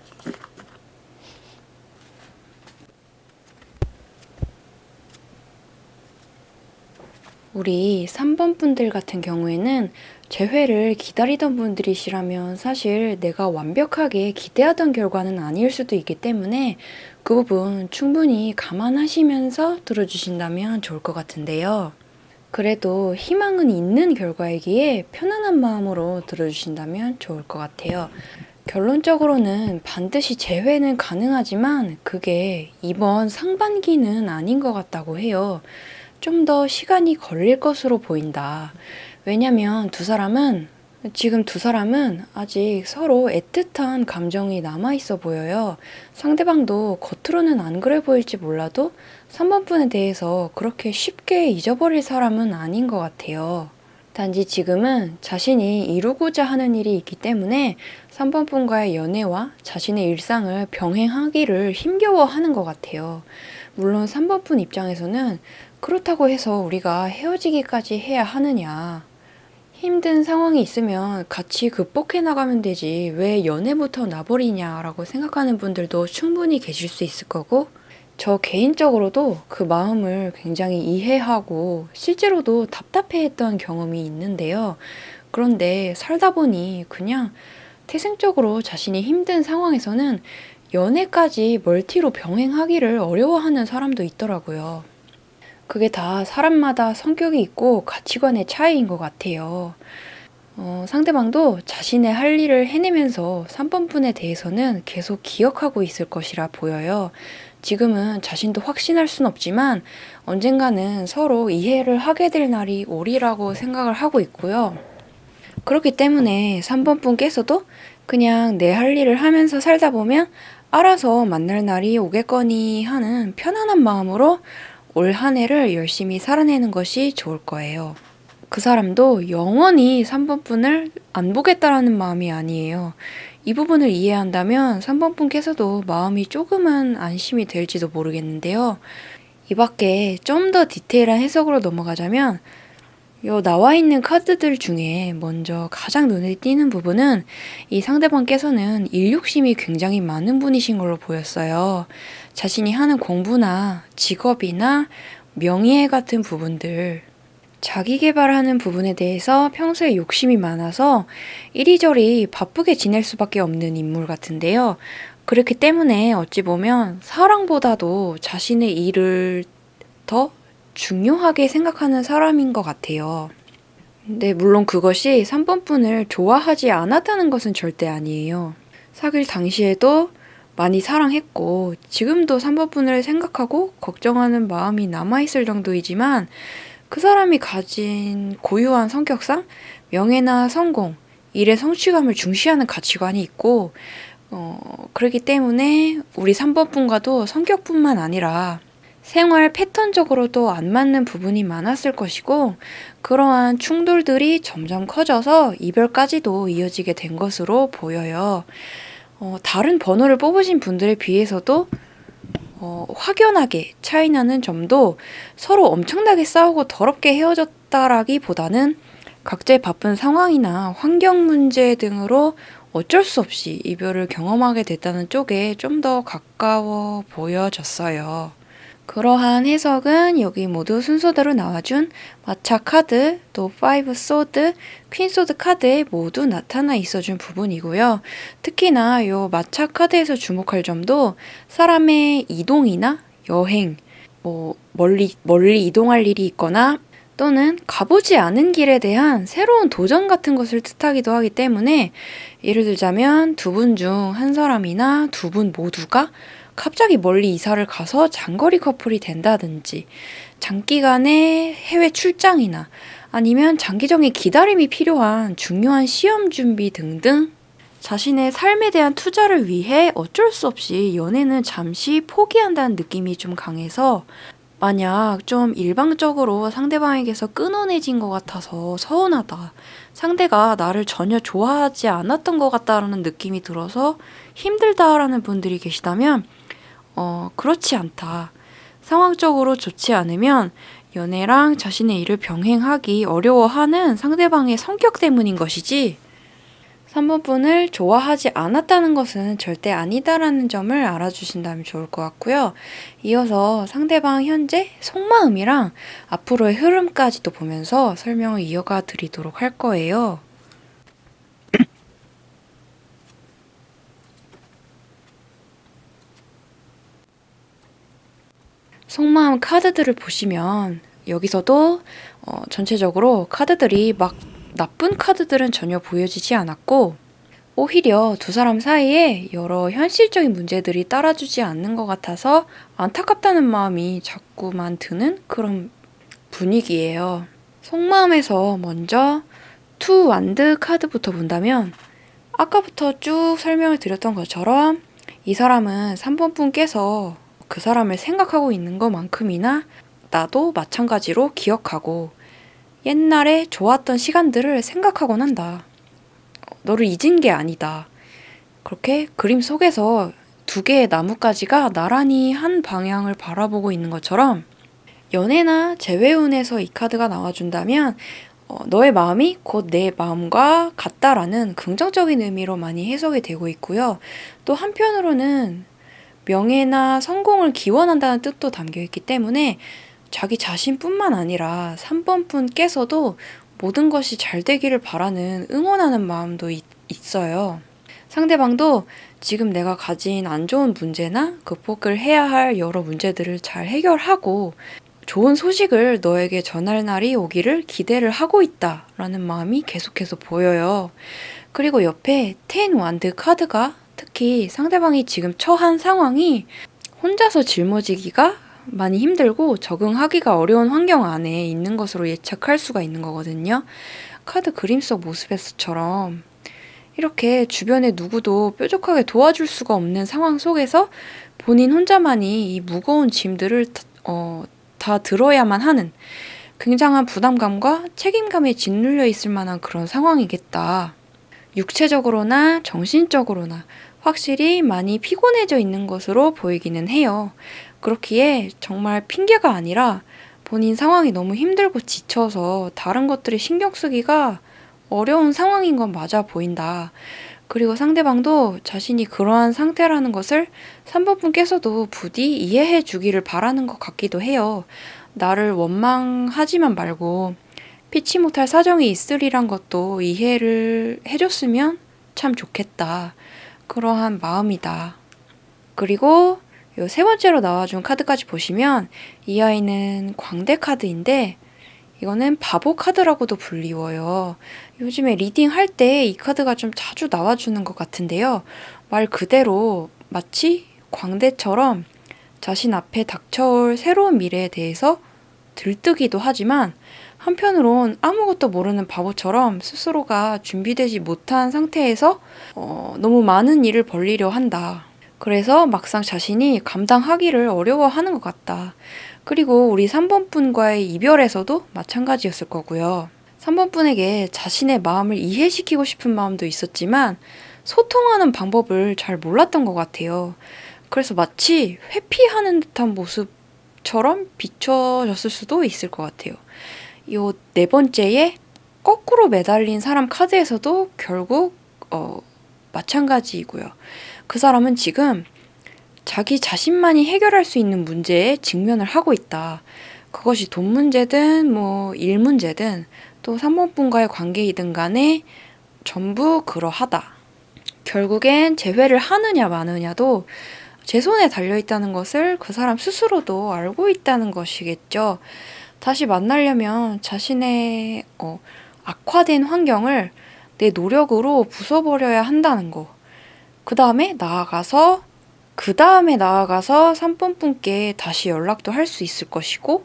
우리 3번 분들 같은 경우에는 재회를 기다리던 분들이시라면 사실 내가 완벽하게 기대하던 결과는 아닐 수도 있기 때문에 그 부분 충분히 감안하시면서 들어주신다면 좋을 것 같은데요. 그래도 희망은 있는 결과이기에 편안한 마음으로 들어주신다면 좋을 것 같아요. 결론적으로는 반드시 재회는 가능하지만 그게 이번 상반기는 아닌 것 같다고 해요. 좀 더 시간이 걸릴 것으로 보인다. 왜냐면 지금 두 사람은 아직 서로 애틋한 감정이 남아있어 보여요. 상대방도 겉으로는 안 그래 보일지 몰라도 3번 분에 대해서 그렇게 쉽게 잊어버릴 사람은 아닌 것 같아요. 단지 지금은 자신이 이루고자 하는 일이 있기 때문에 3번 분과의 연애와 자신의 일상을 병행하기를 힘겨워하는 것 같아요. 물론 3번 분 입장에서는 그렇다고 해서 우리가 헤어지기까지 해야 하느냐. 힘든 상황이 있으면 같이 극복해 나가면 되지 왜 연애부터 놔버리냐라고 생각하는 분들도 충분히 계실 수 있을 거고, 저 개인적으로도 그 마음을 굉장히 이해하고 실제로도 답답해했던 경험이 있는데요. 그런데 살다 보니 그냥 태생적으로 자신이 힘든 상황에서는 연애까지 멀티로 병행하기를 어려워하는 사람도 있더라고요. 그게 다 사람마다 성격이 있고 가치관의 차이인 것 같아요. 상대방도 자신의 할 일을 해내면서 3번 분에 대해서는 계속 기억하고 있을 것이라 보여요. 지금은 자신도 확신할 순 없지만 언젠가는 서로 이해를 하게 될 날이 오리라고 생각을 하고 있고요. 그렇기 때문에 3번 분께서도 그냥 내 할 일을 하면서 살다 보면 알아서 만날 날이 오겠거니 하는 편안한 마음으로 올 한 해를 열심히 살아내는 것이 좋을 거예요. 그 사람도 영원히 3번 분을 안 보겠다라는 마음이 아니에요. 이 부분을 이해한다면 3번 분께서도 마음이 조금은 안심이 될지도 모르겠는데요. 이 밖에 좀 더 디테일한 해석으로 넘어가자면 요 나와 있는 카드들 중에 먼저 가장 눈에 띄는 부분은 이 상대방께서는 일 욕심이 굉장히 많은 분이신 걸로 보였어요. 자신이 하는 공부나 직업이나 명예 같은 부분들, 자기 개발하는 부분에 대해서 평소에 욕심이 많아서 이리저리 바쁘게 지낼 수밖에 없는 인물 같은데요. 그렇기 때문에 어찌 보면 사랑보다도 자신의 일을 더 중요하게 생각하는 사람인 것 같아요. 근데 물론 그것이 3번 분을 좋아하지 않았다는 것은 절대 아니에요. 사귈 당시에도 많이 사랑했고 지금도 3번 분을 생각하고 걱정하는 마음이 남아있을 정도이지만 그 사람이 가진 고유한 성격상 명예나 성공, 일의 성취감을 중시하는 가치관이 있고 그렇기 때문에 우리 3번 분과도 성격뿐만 아니라 생활 패턴적으로도 안 맞는 부분이 많았을 것이고 그러한 충돌들이 점점 커져서 이별까지도 이어지게 된 것으로 보여요. 다른 번호를 뽑으신 분들에 비해서도 확연하게 차이나는 점도 서로 엄청나게 싸우고 더럽게 헤어졌다라기보다는 각자의 바쁜 상황이나 환경 문제 등으로 어쩔 수 없이 이별을 경험하게 됐다는 쪽에 좀 더 가까워 보여졌어요. 그러한 해석은 여기 모두 순서대로 나와준 마차 카드, 또 5 소드, 퀸 소드 카드에 모두 나타나 있어준 부분이고요. 특히나 이 마차 카드에서 주목할 점도 사람의 이동이나 여행, 멀리 이동할 일이 있거나 또는 가보지 않은 길에 대한 새로운 도전 같은 것을 뜻하기도 하기 때문에 예를 들자면 두 분 중 한 사람이나 두 분 모두가 갑자기 멀리 이사를 가서 장거리 커플이 된다든지 장기간의 해외 출장이나 아니면 장기적인 기다림이 필요한 중요한 시험 준비 등등 자신의 삶에 대한 투자를 위해 어쩔 수 없이 연애는 잠시 포기한다는 느낌이 좀 강해서 만약 좀 일방적으로 상대방에게서 끊어내진 것 같아서 서운하다. 상대가 나를 전혀 좋아하지 않았던 것 같다라는 느낌이 들어서 힘들다라는 분들이 계시다면 그렇지 않다. 상황적으로 좋지 않으면 연애랑 자신의 일을 병행하기 어려워하는 상대방의 성격 때문인 것이지 3번 분을 좋아하지 않았다는 것은 절대 아니다라는 점을 알아주신다면 좋을 것 같고요. 이어서 상대방 현재 속마음이랑 앞으로의 흐름까지도 보면서 설명을 이어가 드리도록 할 거예요. 속마음 카드들을 보시면 여기서도 전체적으로 카드들이 막 나쁜 카드들은 전혀 보여지지 않았고, 오히려 두 사람 사이에 여러 현실적인 문제들이 따라주지 않는 것 같아서 안타깝다는 마음이 자꾸만 드는 그런 분위기예요. 속마음에서 먼저 투 완드 카드부터 본다면, 아까부터 쭉 설명을 드렸던 것처럼 이 사람은 3번 분께서 그 사람을 생각하고 있는 것만큼이나 나도 마찬가지로 기억하고 옛날에 좋았던 시간들을 생각하곤 한다. 너를 잊은 게 아니다. 그렇게 그림 속에서 두 개의 나뭇가지가 나란히 한 방향을 바라보고 있는 것처럼, 연애나 재회운에서 이 카드가 나와준다면 너의 마음이 곧 내 마음과 같다라는 긍정적인 의미로 많이 해석이 되고 있고요. 또 한편으로는 명예나 성공을 기원한다는 뜻도 담겨 있기 때문에 자기 자신뿐만 아니라 3번 분께서도 모든 것이 잘 되기를 바라는 응원하는 마음도 있어요. 상대방도 지금 내가 가진 안 좋은 문제나 극복을 해야 할 여러 문제들을 잘 해결하고 좋은 소식을 너에게 전할 날이 오기를 기대를 하고 있다라는 마음이 계속해서 보여요. 그리고 옆에 10 완드 카드가 특히 상대방이 지금 처한 상황이 혼자서 짊어지기가 많이 힘들고 적응하기가 어려운 환경 안에 있는 것으로 예측할 수가 있는 거거든요. 카드 그림 속 모습에서처럼 이렇게 주변에 누구도 뾰족하게 도와줄 수가 없는 상황 속에서 본인 혼자만이 이 무거운 짐들을 다 들어야만 하는 굉장한 부담감과 책임감에 짓눌려 있을 만한 그런 상황이겠다. 육체적으로나 정신적으로나 확실히 많이 피곤해져 있는 것으로 보이기는 해요. 그렇기에 정말 핑계가 아니라 본인 상황이 너무 힘들고 지쳐서 다른 것들에 신경 쓰기가 어려운 상황인 건 맞아 보인다. 그리고 상대방도 자신이 그러한 상태라는 것을 3번 분께서도 부디 이해해 주기를 바라는 것 같기도 해요. 나를 원망하지만 말고 피치 못할 사정이 있으리란 것도 이해를 해줬으면 참 좋겠다. 그러한 마음이다. 그리고 요 세 번째로 나와준 카드까지 보시면 이 아이는 광대 카드인데 이거는 바보 카드라고도 불리워요. 요즘에 리딩 할 때 이 카드가 좀 자주 나와주는 것 같은데요. 말 그대로 마치 광대처럼 자신 앞에 닥쳐올 새로운 미래에 대해서 들뜨기도 하지만 한편으론 아무것도 모르는 바보처럼 스스로가 준비되지 못한 상태에서 너무 많은 일을 벌리려 한다. 그래서 막상 자신이 감당하기를 어려워하는 것 같다. 그리고 우리 3번 분과의 이별에서도 마찬가지였을 거고요. 3번 분에게 자신의 마음을 이해시키고 싶은 마음도 있었지만 소통하는 방법을 잘 몰랐던 것 같아요. 그래서 마치 회피하는 듯한 모습처럼 비춰졌을 수도 있을 것 같아요. 이 네 번째에 거꾸로 매달린 사람 카드에서도 결국 마찬가지이고요. 그 사람은 지금 자기 자신만이 해결할 수 있는 문제에 직면을 하고 있다. 그것이 돈 문제든 일 문제든 또 3번 분과의 관계이든 간에 전부 그러하다. 결국엔 재회를 하느냐 마느냐도 제 손에 달려있다는 것을 그 사람 스스로도 알고 있다는 것이겠죠. 다시 만나려면 자신의 악화된 환경을 내 노력으로 부숴버려야 한다는 거. 그 다음에 나아가서 3번 분께 다시 연락도 할 수 있을 것이고,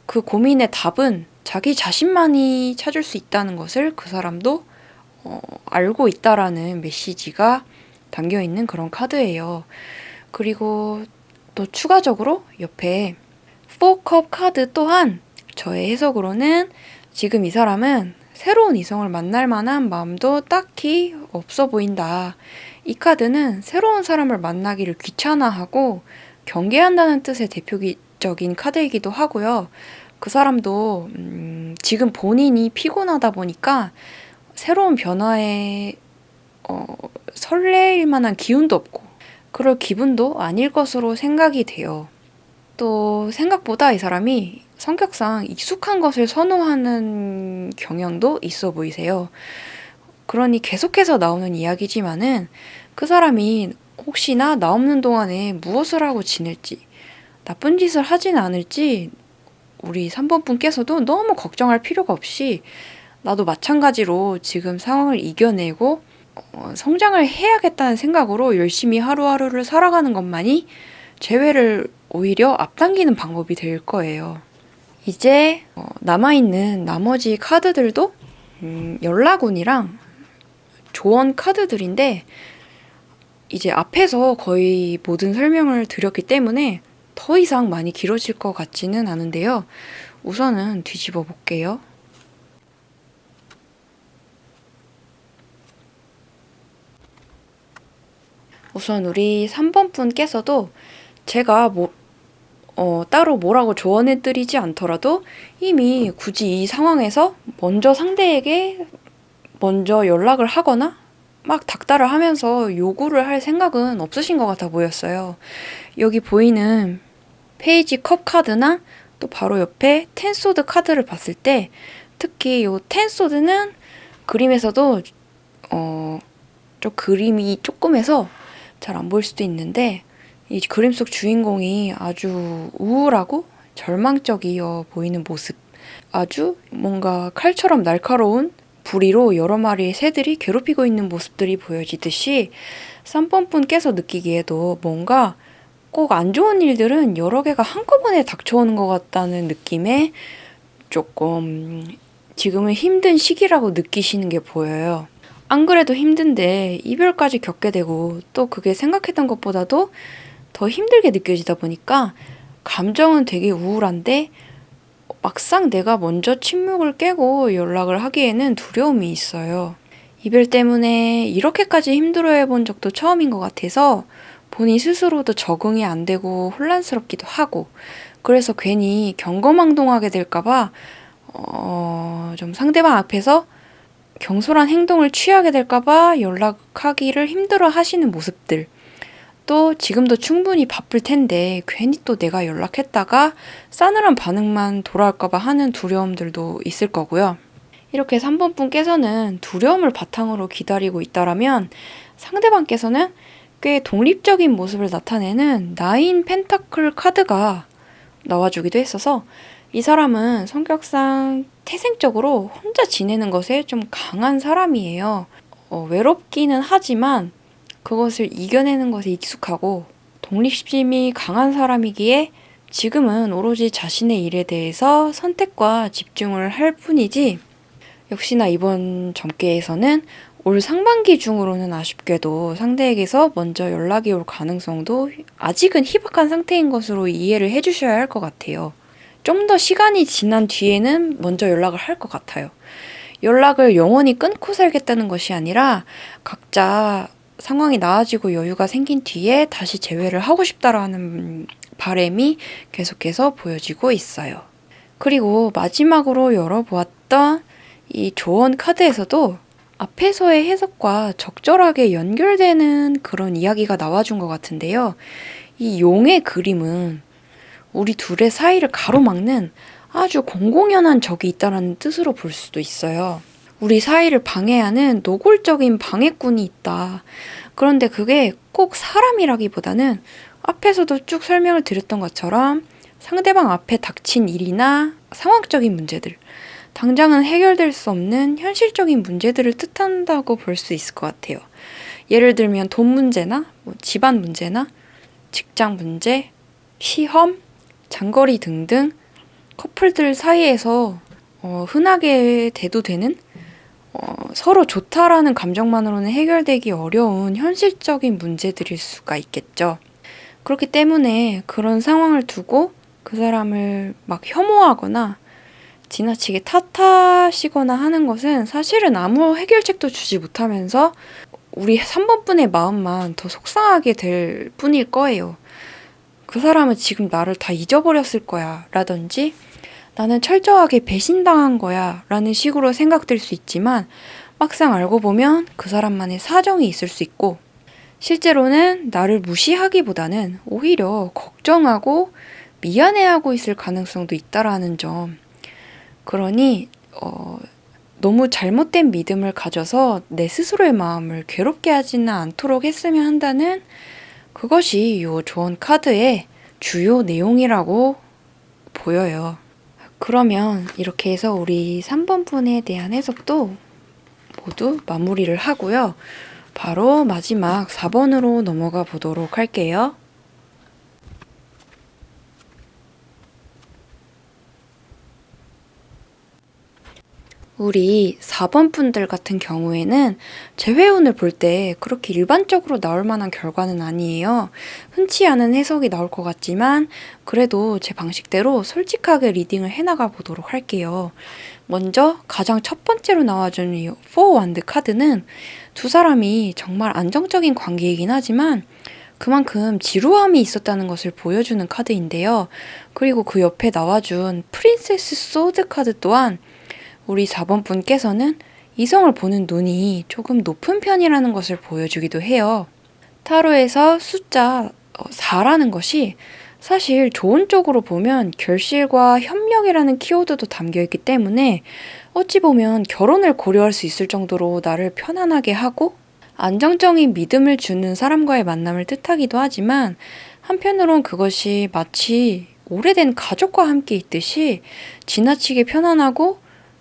그 고민의 답은 자기 자신만이 찾을 수 있다는 것을 그 사람도 알고 있다라는 메시지가 담겨있는 그런 카드예요. 그리고 또 추가적으로 옆에 4컵 카드 또한 저의 해석으로는 지금 이 사람은 새로운 이성을 만날 만한 마음도 딱히 없어 보인다. 이 카드는 새로운 사람을 만나기를 귀찮아하고 경계한다는 뜻의 대표적인 카드이기도 하고요. 그 사람도 지금 본인이 피곤하다 보니까 새로운 변화에 설레일 만한 기운도 없고 그럴 기분도 아닐 것으로 생각이 돼요. 또 생각보다 이 사람이 성격상 익숙한 것을 선호하는 경향도 있어 보이세요. 그러니 계속해서 나오는 이야기지만은 그 사람이 혹시나 나 없는 동안에 무엇을 하고 지낼지, 나쁜 짓을 하진 않을지 우리 3번 분께서도 너무 걱정할 필요가 없이 나도 마찬가지로 지금 상황을 이겨내고 성장을 해야겠다는 생각으로 열심히 하루하루를 살아가는 것만이 재회를 오히려 앞당기는 방법이 될 거예요. 이제 남아있는 나머지 카드들도 연락운이랑 조언 카드들인데 이제 앞에서 거의 모든 설명을 드렸기 때문에 더 이상 많이 길어질 것 같지는 않은데요. 우선은 뒤집어 볼게요. 우선 우리 3번 분께서도 제가 따로 뭐라고 조언해드리지 않더라도 이미 굳이 이 상황에서 먼저 상대에게 먼저 연락을 하거나 막 닥달을 하면서 요구를 할 생각은 없으신 것 같아 보였어요. 여기 보이는 페이지 컵 카드나 또 바로 옆에 텐소드 카드를 봤을 때 특히 요 텐소드는 그림에서도 좀 그림이 조금해서 잘 안 보일 수도 있는데 이 그림 속 주인공이 아주 우울하고 절망적이어 보이는 모습, 아주 뭔가 칼처럼 날카로운 부리로 여러 마리의 새들이 괴롭히고 있는 모습들이 보여지듯이 3번 분께서 느끼기에도 뭔가 꼭 안 좋은 일들은 여러 개가 한꺼번에 닥쳐오는 것 같다는 느낌에 조금 지금은 힘든 시기라고 느끼시는 게 보여요. 안 그래도 힘든데 이별까지 겪게 되고 또 그게 생각했던 것보다도 더 힘들게 느껴지다 보니까 감정은 되게 우울한데 막상 내가 먼저 침묵을 깨고 연락을 하기에는 두려움이 있어요. 이별 때문에 이렇게까지 힘들어해 본 적도 처음인 것 같아서 본인 스스로도 적응이 안 되고 혼란스럽기도 하고 그래서 괜히 경거망동하게 될까봐 좀 상대방 앞에서 경솔한 행동을 취하게 될까봐 연락하기를 힘들어 하시는 모습들. 또 지금도 충분히 바쁠 텐데 괜히 또 내가 연락했다가 싸늘한 반응만 돌아올까봐 하는 두려움들도 있을 거고요. 이렇게 3번 분께서는 두려움을 바탕으로 기다리고 있다라면 상대방께서는 꽤 독립적인 모습을 나타내는 나인 펜타클 카드가 나와주기도 했어서 이 사람은 성격상 태생적으로 혼자 지내는 것에 좀 강한 사람이에요. 외롭기는 하지만 그것을 이겨내는 것에 익숙하고 독립심이 강한 사람이기에 지금은 오로지 자신의 일에 대해서 선택과 집중을 할 뿐이지 역시나 이번 점괘에서는 올 상반기 중으로는 아쉽게도 상대에게서 먼저 연락이 올 가능성도 아직은 희박한 상태인 것으로 이해를 해주셔야 할 것 같아요. 좀 더 시간이 지난 뒤에는 먼저 연락을 할 것 같아요. 연락을 영원히 끊고 살겠다는 것이 아니라 각자 상황이 나아지고 여유가 생긴 뒤에 다시 재회를 하고 싶다라는 바람이 계속해서 보여지고 있어요. 그리고 마지막으로 열어보았던 이 조언 카드에서도 앞에서의 해석과 적절하게 연결되는 그런 이야기가 나와준 것 같은데요. 이 용의 그림은 우리 둘의 사이를 가로막는 아주 공공연한 적이 있다는 뜻으로 볼 수도 있어요. 우리 사이를 방해하는 노골적인 방해꾼이 있다. 그런데 그게 꼭 사람이라기보다는 앞에서도 쭉 설명을 드렸던 것처럼 상대방 앞에 닥친 일이나 상황적인 문제들, 당장은 해결될 수 없는 현실적인 문제들을 뜻한다고 볼 수 있을 것 같아요. 예를 들면 돈 문제나 집안 문제나 직장 문제, 시험, 장거리 등등 커플들 사이에서 흔하게 대두되는 서로 좋다라는 감정만으로는 해결되기 어려운 현실적인 문제들일 수가 있겠죠. 그렇기 때문에 그런 상황을 두고 그 사람을 막 혐오하거나 지나치게 탓하시거나 하는 것은 사실은 아무 해결책도 주지 못하면서 우리 3번 분의 마음만 더 속상하게 될 뿐일 거예요. 그 사람은 지금 나를 다 잊어버렸을 거야 라든지 나는 철저하게 배신당한 거야 라는 식으로 생각될 수 있지만 막상 알고 보면 그 사람만의 사정이 있을 수 있고, 실제로는 나를 무시하기보다는 오히려 걱정하고 미안해하고 있을 가능성도 있다라는 점. 그러니 너무 잘못된 믿음을 가져서 내 스스로의 마음을 괴롭게 하지는 않도록 했으면 한다는, 그것이 이 조언 카드의 주요 내용이라고 보여요. 그러면 이렇게 해서 우리 3번 분에 대한 해석도 모두 마무리를 하고요. 바로 마지막 4번으로 넘어가 보도록 할게요. 우리 4번 분들 같은 경우에는 제 회운을 볼 때 그렇게 일반적으로 나올 만한 결과는 아니에요. 흔치 않은 해석이 나올 것 같지만 그래도 제 방식대로 솔직하게 리딩을 해나가 보도록 할게요. 먼저 가장 첫 번째로 나와준 이 4원드 카드는 두 사람이 정말 안정적인 관계이긴 하지만 그만큼 지루함이 있었다는 것을 보여주는 카드인데요. 그리고 그 옆에 나와준 프린세스 소드 카드 또한 우리 4번 분께서는 이성을 보는 눈이 조금 높은 편이라는 것을 보여주기도 해요. 타로에서 숫자 4라는 것이 사실 좋은 쪽으로 보면 결실과 협력이라는 키워드도 담겨있기 때문에 어찌 보면 결혼을 고려할 수 있을 정도로 나를 편안하게 하고 안정적인 믿음을 주는 사람과의 만남을 뜻하기도 하지만, 한편으론 그것이 마치 오래된 가족과 함께 있듯이 지나치게 편안하고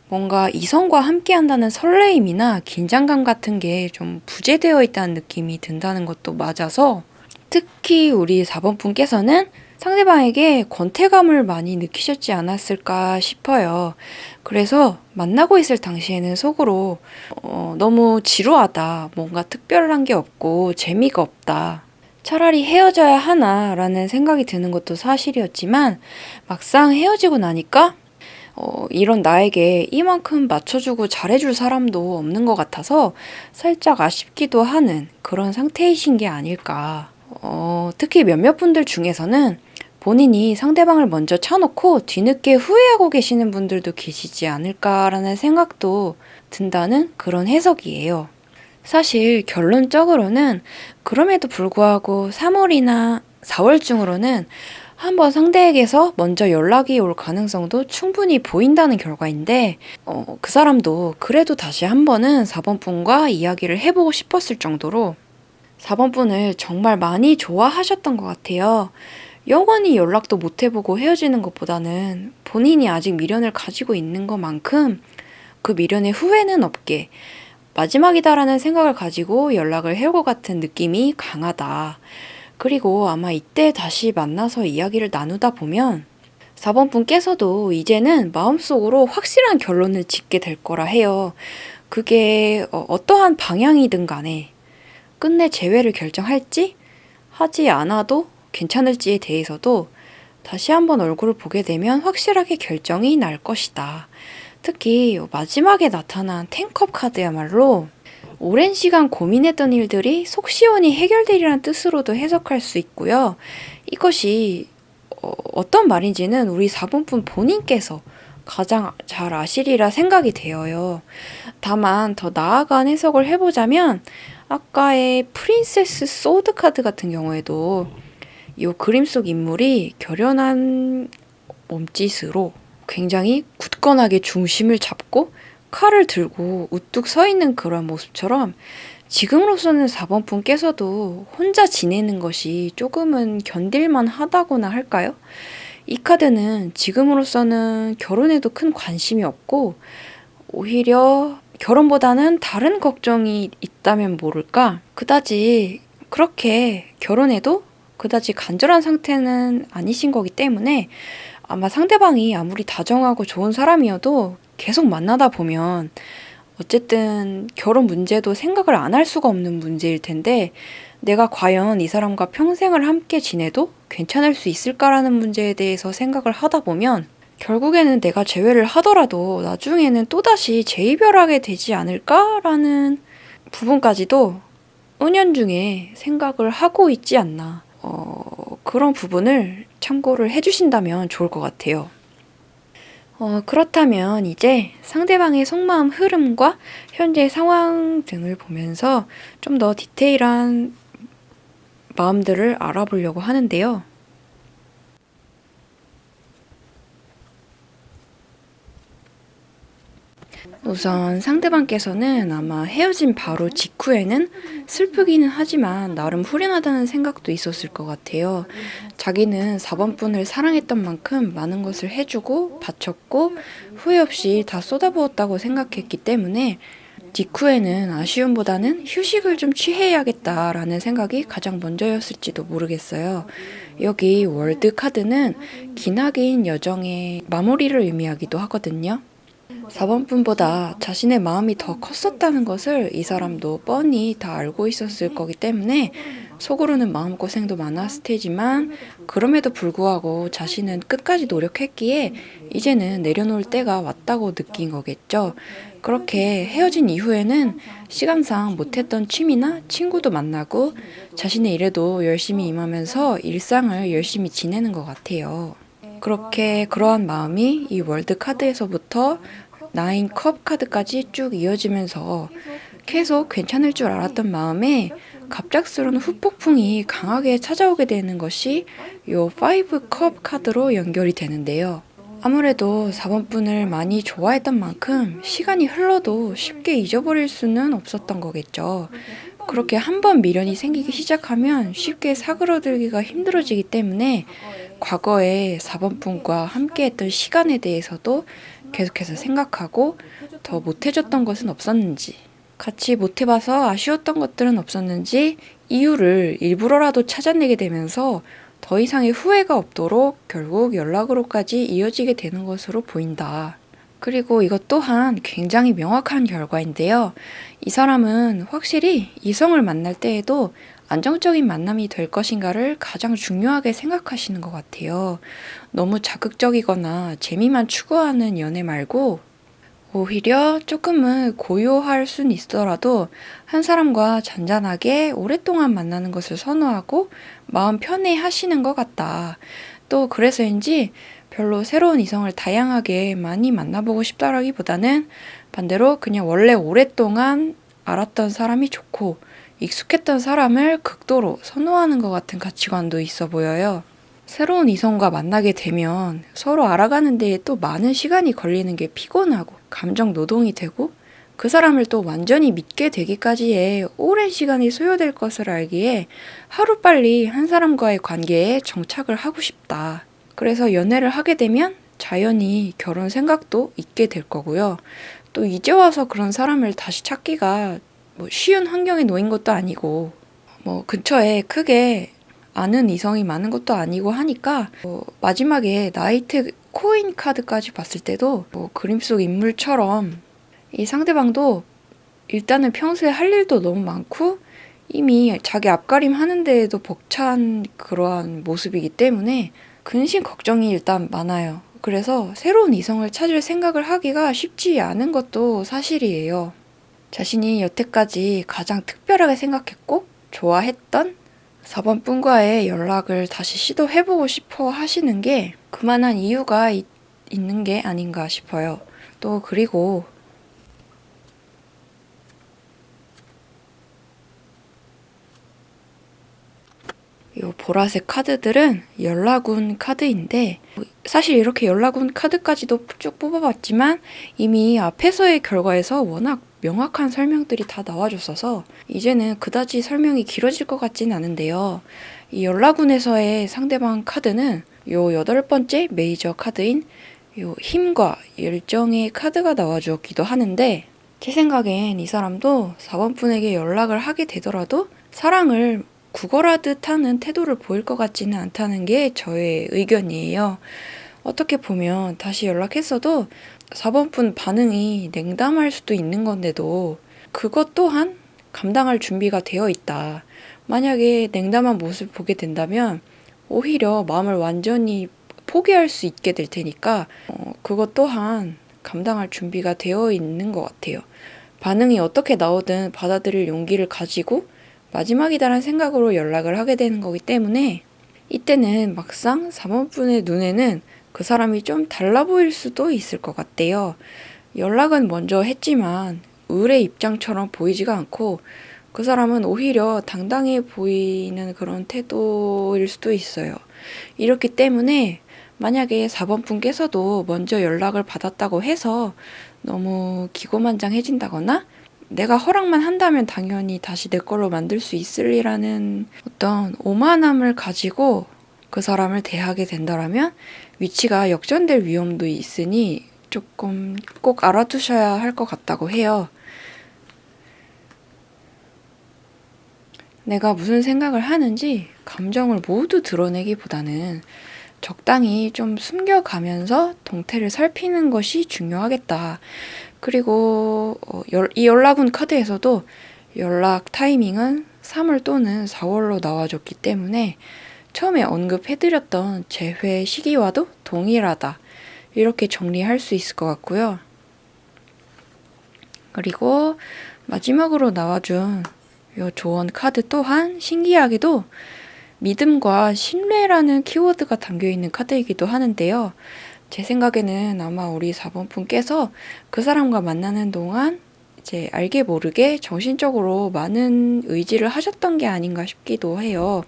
뭔가 이성과 함께 한다는 설레임이나 긴장감 같은 게 좀 부재되어 있다는 느낌이 든다는 것도 맞아서, 특히 우리 4번 분께서는 상대방에게 권태감을 많이 느끼셨지 않았을까 싶어요. 그래서 만나고 있을 당시에는 속으로 너무 지루하다, 뭔가 특별한 게 없고 재미가 없다, 차라리 헤어져야 하나라는 생각이 드는 것도 사실이었지만, 막상 헤어지고 나니까 이런 나에게 이만큼 맞춰주고 잘해줄 사람도 없는 것 같아서 살짝 아쉽기도 하는 그런 상태이신 게 아닐까. 특히 몇몇 분들 중에서는 본인이 상대방을 먼저 쳐놓고 뒤늦게 후회하고 계시는 분들도 계시지 않을까라는 생각도 든다는 그런 해석이에요. 사실 결론적으로는 그럼에도 불구하고 3월이나 4월중으로는 한번 상대에게서 먼저 연락이 올 가능성도 충분히 보인다는 결과인데, 그 사람도 그래도 다시 한 번은 4번 분과 이야기를 해보고 싶었을 정도로 4번 분을 정말 많이 좋아하셨던 것 같아요. 영원히 연락도 못 해보고 헤어지는 것보다는 본인이 아직 미련을 가지고 있는 것만큼 그 미련의 후회는 없게 마지막이다라는 생각을 가지고 연락을 해올 것 같은 느낌이 강하다. 그리고 아마 이때 다시 만나서 이야기를 나누다 보면 4번 분께서도 이제는 마음속으로 확실한 결론을 짓게 될 거라 해요. 그게 어떠한 방향이든 간에 끝내 재회를 결정할지 하지 않아도 괜찮을지에 대해서도 다시 한번 얼굴을 보게 되면 확실하게 결정이 날 것이다. 특히 마지막에 나타난 10컵 카드야말로 오랜 시간 고민했던 일들이 속 시원히 해결되리란 뜻으로도 해석할 수 있고요. 이것이 어떤 말인지는 우리 4번 분 본인께서 가장 잘 아시리라 생각이 되어요. 다만 더 나아간 해석을 해보자면 아까의 프린세스 소드 카드 같은 경우에도 이 그림 속 인물이 결연한 몸짓으로 굉장히 굳건하게 중심을 잡고 칼을 들고 우뚝 서 있는 그런 모습처럼 지금으로서는 4번 분께서도 혼자 지내는 것이 조금은 견딜만 하다고나 할까요? 이 카드는 지금으로서는 결혼에도 큰 관심이 없고 오히려 결혼보다는 다른 걱정이 있다면 모를까? 그다지 그렇게 결혼해도 그다지 간절한 상태는 아니신 거기 때문에 아마 상대방이 아무리 다정하고 좋은 사람이어도 계속 만나다 보면 어쨌든 결혼 문제도 생각을 안 할 수가 없는 문제일 텐데, 내가 과연 이 사람과 평생을 함께 지내도 괜찮을 수 있을까라는 문제에 대해서 생각을 하다 보면 결국에는 내가 재회를 하더라도 나중에는 또다시 재이별하게 되지 않을까라는 부분까지도 은연중에 생각을 하고 있지 않나. 그런 부분을 참고를 해주신다면 좋을 것 같아요. 그렇다면 이제 상대방의 속마음 흐름과 현재 상황 등을 보면서 좀 더 디테일한 마음들을 알아보려고 하는데요. 우선 상대방께서는 아마 헤어진 바로 직후에는 슬프기는 하지만 나름 후련하다는 생각도 있었을 것 같아요. 자기는 4번 분을 사랑했던 만큼 많은 것을 해주고 바쳤고 후회 없이 다 쏟아부었다고 생각했기 때문에 직후에는 아쉬움보다는 휴식을 좀 취해야겠다라는 생각이 가장 먼저였을지도 모르겠어요. 여기 월드 카드는 기나긴 여정의 마무리를 의미하기도 하거든요. 4번 분보다 자신의 마음이 더 컸었다는 것을 이 사람도 뻔히 다 알고 있었을 거기 때문에 속으로는 마음고생도 많았을 테지만 그럼에도 불구하고 자신은 끝까지 노력했기에 이제는 내려놓을 때가 왔다고 느낀 거겠죠. 그렇게 헤어진 이후에는 시간상 못했던 취미나 친구도 만나고 자신의 일에도 열심히 임하면서 일상을 열심히 지내는 것 같아요. 그렇게 그러한 마음이 이 월드 카드에서부터 나인 컵 카드까지 쭉 이어지면서 계속 괜찮을 줄 알았던 마음에 갑작스러운 후폭풍이 강하게 찾아오게 되는 것이 요 5컵 카드로 연결이 되는데요. 아무래도 4번 분을 많이 좋아했던 만큼 시간이 흘러도 쉽게 잊어버릴 수는 없었던 거겠죠. 그렇게 한 번 미련이 생기기 시작하면 쉽게 사그러들기가 힘들어지기 때문에 과거에 4번 분과 함께했던 시간에 대해서도 계속해서 생각하고 더 못해줬던 것은 없었는지, 같이 못해봐서 아쉬웠던 것들은 없었는지 이유를 일부러라도 찾아내게 되면서 더 이상의 후회가 없도록 결국 연락으로까지 이어지게 되는 것으로 보인다. 그리고 이것 또한 굉장히 명확한 결과인데요. 이 사람은 확실히 이성을 만날 때에도 안정적인 만남이 될 것인가를 가장 중요하게 생각하시는 것 같아요. 너무 자극적이거나 재미만 추구하는 연애 말고 오히려 조금은 고요할 순 있더라도 한 사람과 잔잔하게 오랫동안 만나는 것을 선호하고 마음 편해 하시는 것 같다. 또 그래서인지 별로 새로운 이성을 다양하게 많이 만나보고 싶다라기보다는 반대로 그냥 원래 오랫동안 알았던 사람이 좋고 익숙했던 사람을 극도로 선호하는 것 같은 가치관도 있어 보여요. 새로운 이성과 만나게 되면 서로 알아가는 데에 또 많은 시간이 걸리는 게 피곤하고 감정 노동이 되고 그 사람을 또 완전히 믿게 되기까지의 오랜 시간이 소요될 것을 알기에 하루빨리 한 사람과의 관계에 정착을 하고 싶다. 그래서 연애를 하게 되면 자연히 결혼 생각도 있게 될 거고요. 또 이제 와서 그런 사람을 다시 찾기가 쉬운 환경에 놓인 것도 아니고 근처에 크게 아는 이성이 많은 것도 아니고 하니까 마지막에 나이트 코인 카드까지 봤을 때도 그림 속 인물처럼 이 상대방도 일단은 평소에 할 일도 너무 많고 이미 자기 앞가림 하는 데에도 벅찬 그러한 모습이기 때문에 근심 걱정이 일단 많아요. 그래서 새로운 이성을 찾을 생각을 하기가 쉽지 않은 것도 사실이에요. 자신이 여태까지 가장 특별하게 생각했고 좋아했던 4번 분과의 연락을 다시 시도해보고 싶어 하시는 게 그만한 이유가 있는 게 아닌가 싶어요. 또 그리고 이 보라색 카드들은 연락운 카드인데 사실 이렇게 연락운 카드까지도 쭉 뽑아봤지만 이미 앞에서의 결과에서 워낙 명확한 설명들이 다 나와줬어서 이제는 그다지 설명이 길어질 것 같진 않은데요. 이 연락운에서의 상대방 카드는 요 8번째 메이저 카드인 요 힘과 열정의 카드가 나와주었기도 하는데 제 생각엔 이 사람도 4번 분에게 연락을 하게 되더라도 사랑을 구걸하듯 하는 태도를 보일 것 같지는 않다는 게 저의 의견이에요. 어떻게 보면 다시 연락했어도 4번 분 반응이 냉담할 수도 있는 건데도 그것 또한 감당할 준비가 되어 있다. 만약에 냉담한 모습을 보게 된다면 오히려 마음을 완전히 포기할 수 있게 될 테니까 그것 또한 감당할 준비가 되어 있는 것 같아요. 반응이 어떻게 나오든 받아들일 용기를 가지고 마지막이다라는 생각으로 연락을 하게 되는 거기 때문에 이때는 막상 3번분의 눈에는 그 사람이 좀 달라 보일 수도 있을 것 같대요. 연락은 먼저 했지만 을의 입장처럼 보이지가 않고 그 사람은 오히려 당당해 보이는 그런 태도일 수도 있어요. 이렇기 때문에 만약에 4번 분께서도 먼저 연락을 받았다고 해서 너무 기고만장해진다거나 내가 허락만 한다면 당연히 다시 내 걸로 만들 수 있으리라는 어떤 오만함을 가지고 그 사람을 대하게 된다라면 위치가 역전될 위험도 있으니 조금 꼭 알아두셔야 할 것 같다고 해요. 내가 무슨 생각을 하는지 감정을 모두 드러내기보다는 적당히 좀 숨겨가면서 동태를 살피는 것이 중요하겠다. 그리고 이 연락운 카드에서도 연락 타이밍은 3월 또는 4월로 나와줬기 때문에 처음에 언급해드렸던 재회 시기와도 동일하다. 이렇게 정리할 수 있을 것 같고요. 그리고 마지막으로 나와준 이 조언 카드 또한 신기하게도 믿음과 신뢰라는 키워드가 담겨있는 카드이기도 하는데요. 제 생각에는 아마 우리 4번 분께서 그 사람과 만나는 동안 이제 알게 모르게 정신적으로 많은 의지를 하셨던 게 아닌가 싶기도 해요.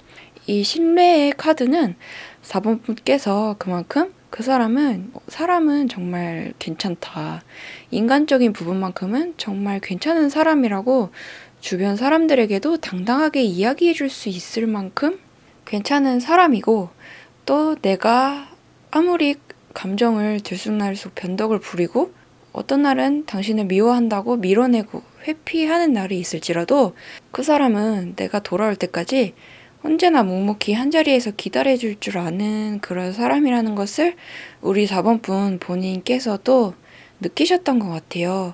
이 신뢰의 카드는 4번 분께서 그만큼 그 사람은 정말 괜찮다. 인간적인 부분만큼은 정말 괜찮은 사람이라고 주변 사람들에게도 당당하게 이야기해 줄 수 있을 만큼 괜찮은 사람이고 또 내가 아무리 감정을 들쑥날쑥 변덕을 부리고 어떤 날은 당신을 미워한다고 밀어내고 회피하는 날이 있을지라도 그 사람은 내가 돌아올 때까지 언제나 묵묵히 한자리에서 기다려줄 줄 아는 그런 사람이라는 것을 우리 4번 분 본인께서도 느끼셨던 것 같아요.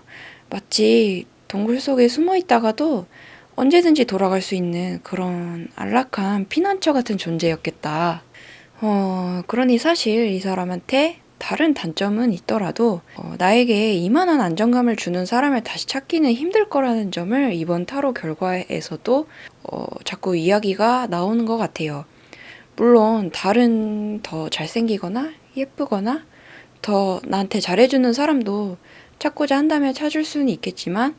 마치 동굴 속에 숨어 있다가도 언제든지 돌아갈 수 있는 그런 안락한 피난처 같은 존재였겠다. 그러니 사실 이 사람한테 다른 단점은 있더라도 나에게 이만한 안정감을 주는 사람을 다시 찾기는 힘들 거라는 점을 이번 타로 결과에서도 자꾸 이야기가 나오는 것 같아요. 물론 다른 더 잘생기거나 예쁘거나 더 나한테 잘해주는 사람도 찾고자 한다면 찾을 수는 있겠지만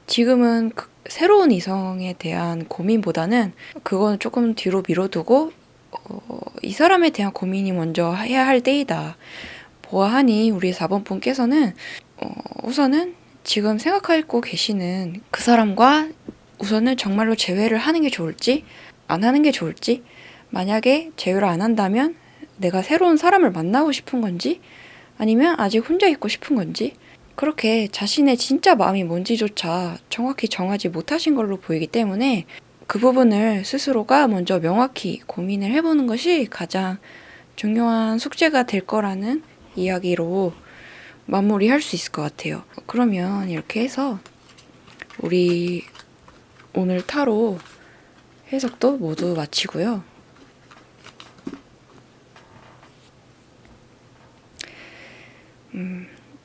지금은 새로운 이성에 대한 고민보다는 그건 조금 뒤로 미뤄두고 이 사람에 대한 고민이 먼저 해야 할 때이다. 보아하니 우리 4번 분께서는 우선은 지금 생각하고 계시는 그 사람과 우선은 정말로 재회를 하는 게 좋을지 안 하는 게 좋을지 만약에 재회를 안 한다면 내가 새로운 사람을 만나고 싶은 건지 아니면 아직 혼자 있고 싶은 건지 그렇게 자신의 진짜 마음이 뭔지조차 정확히 정하지 못하신 걸로 보이기 때문에 그 부분을 스스로가 먼저 명확히 고민을 해보는 것이 가장 중요한 숙제가 될 거라는 이야기로 마무리할 수 있을 것 같아요. 그러면 이렇게 해서 우리 오늘 타로 해석도 모두 마치고요.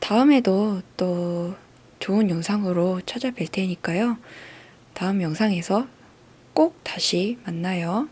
다음에도 또 좋은 영상으로 찾아뵐 테니까요. 다음 영상에서 꼭 다시 만나요.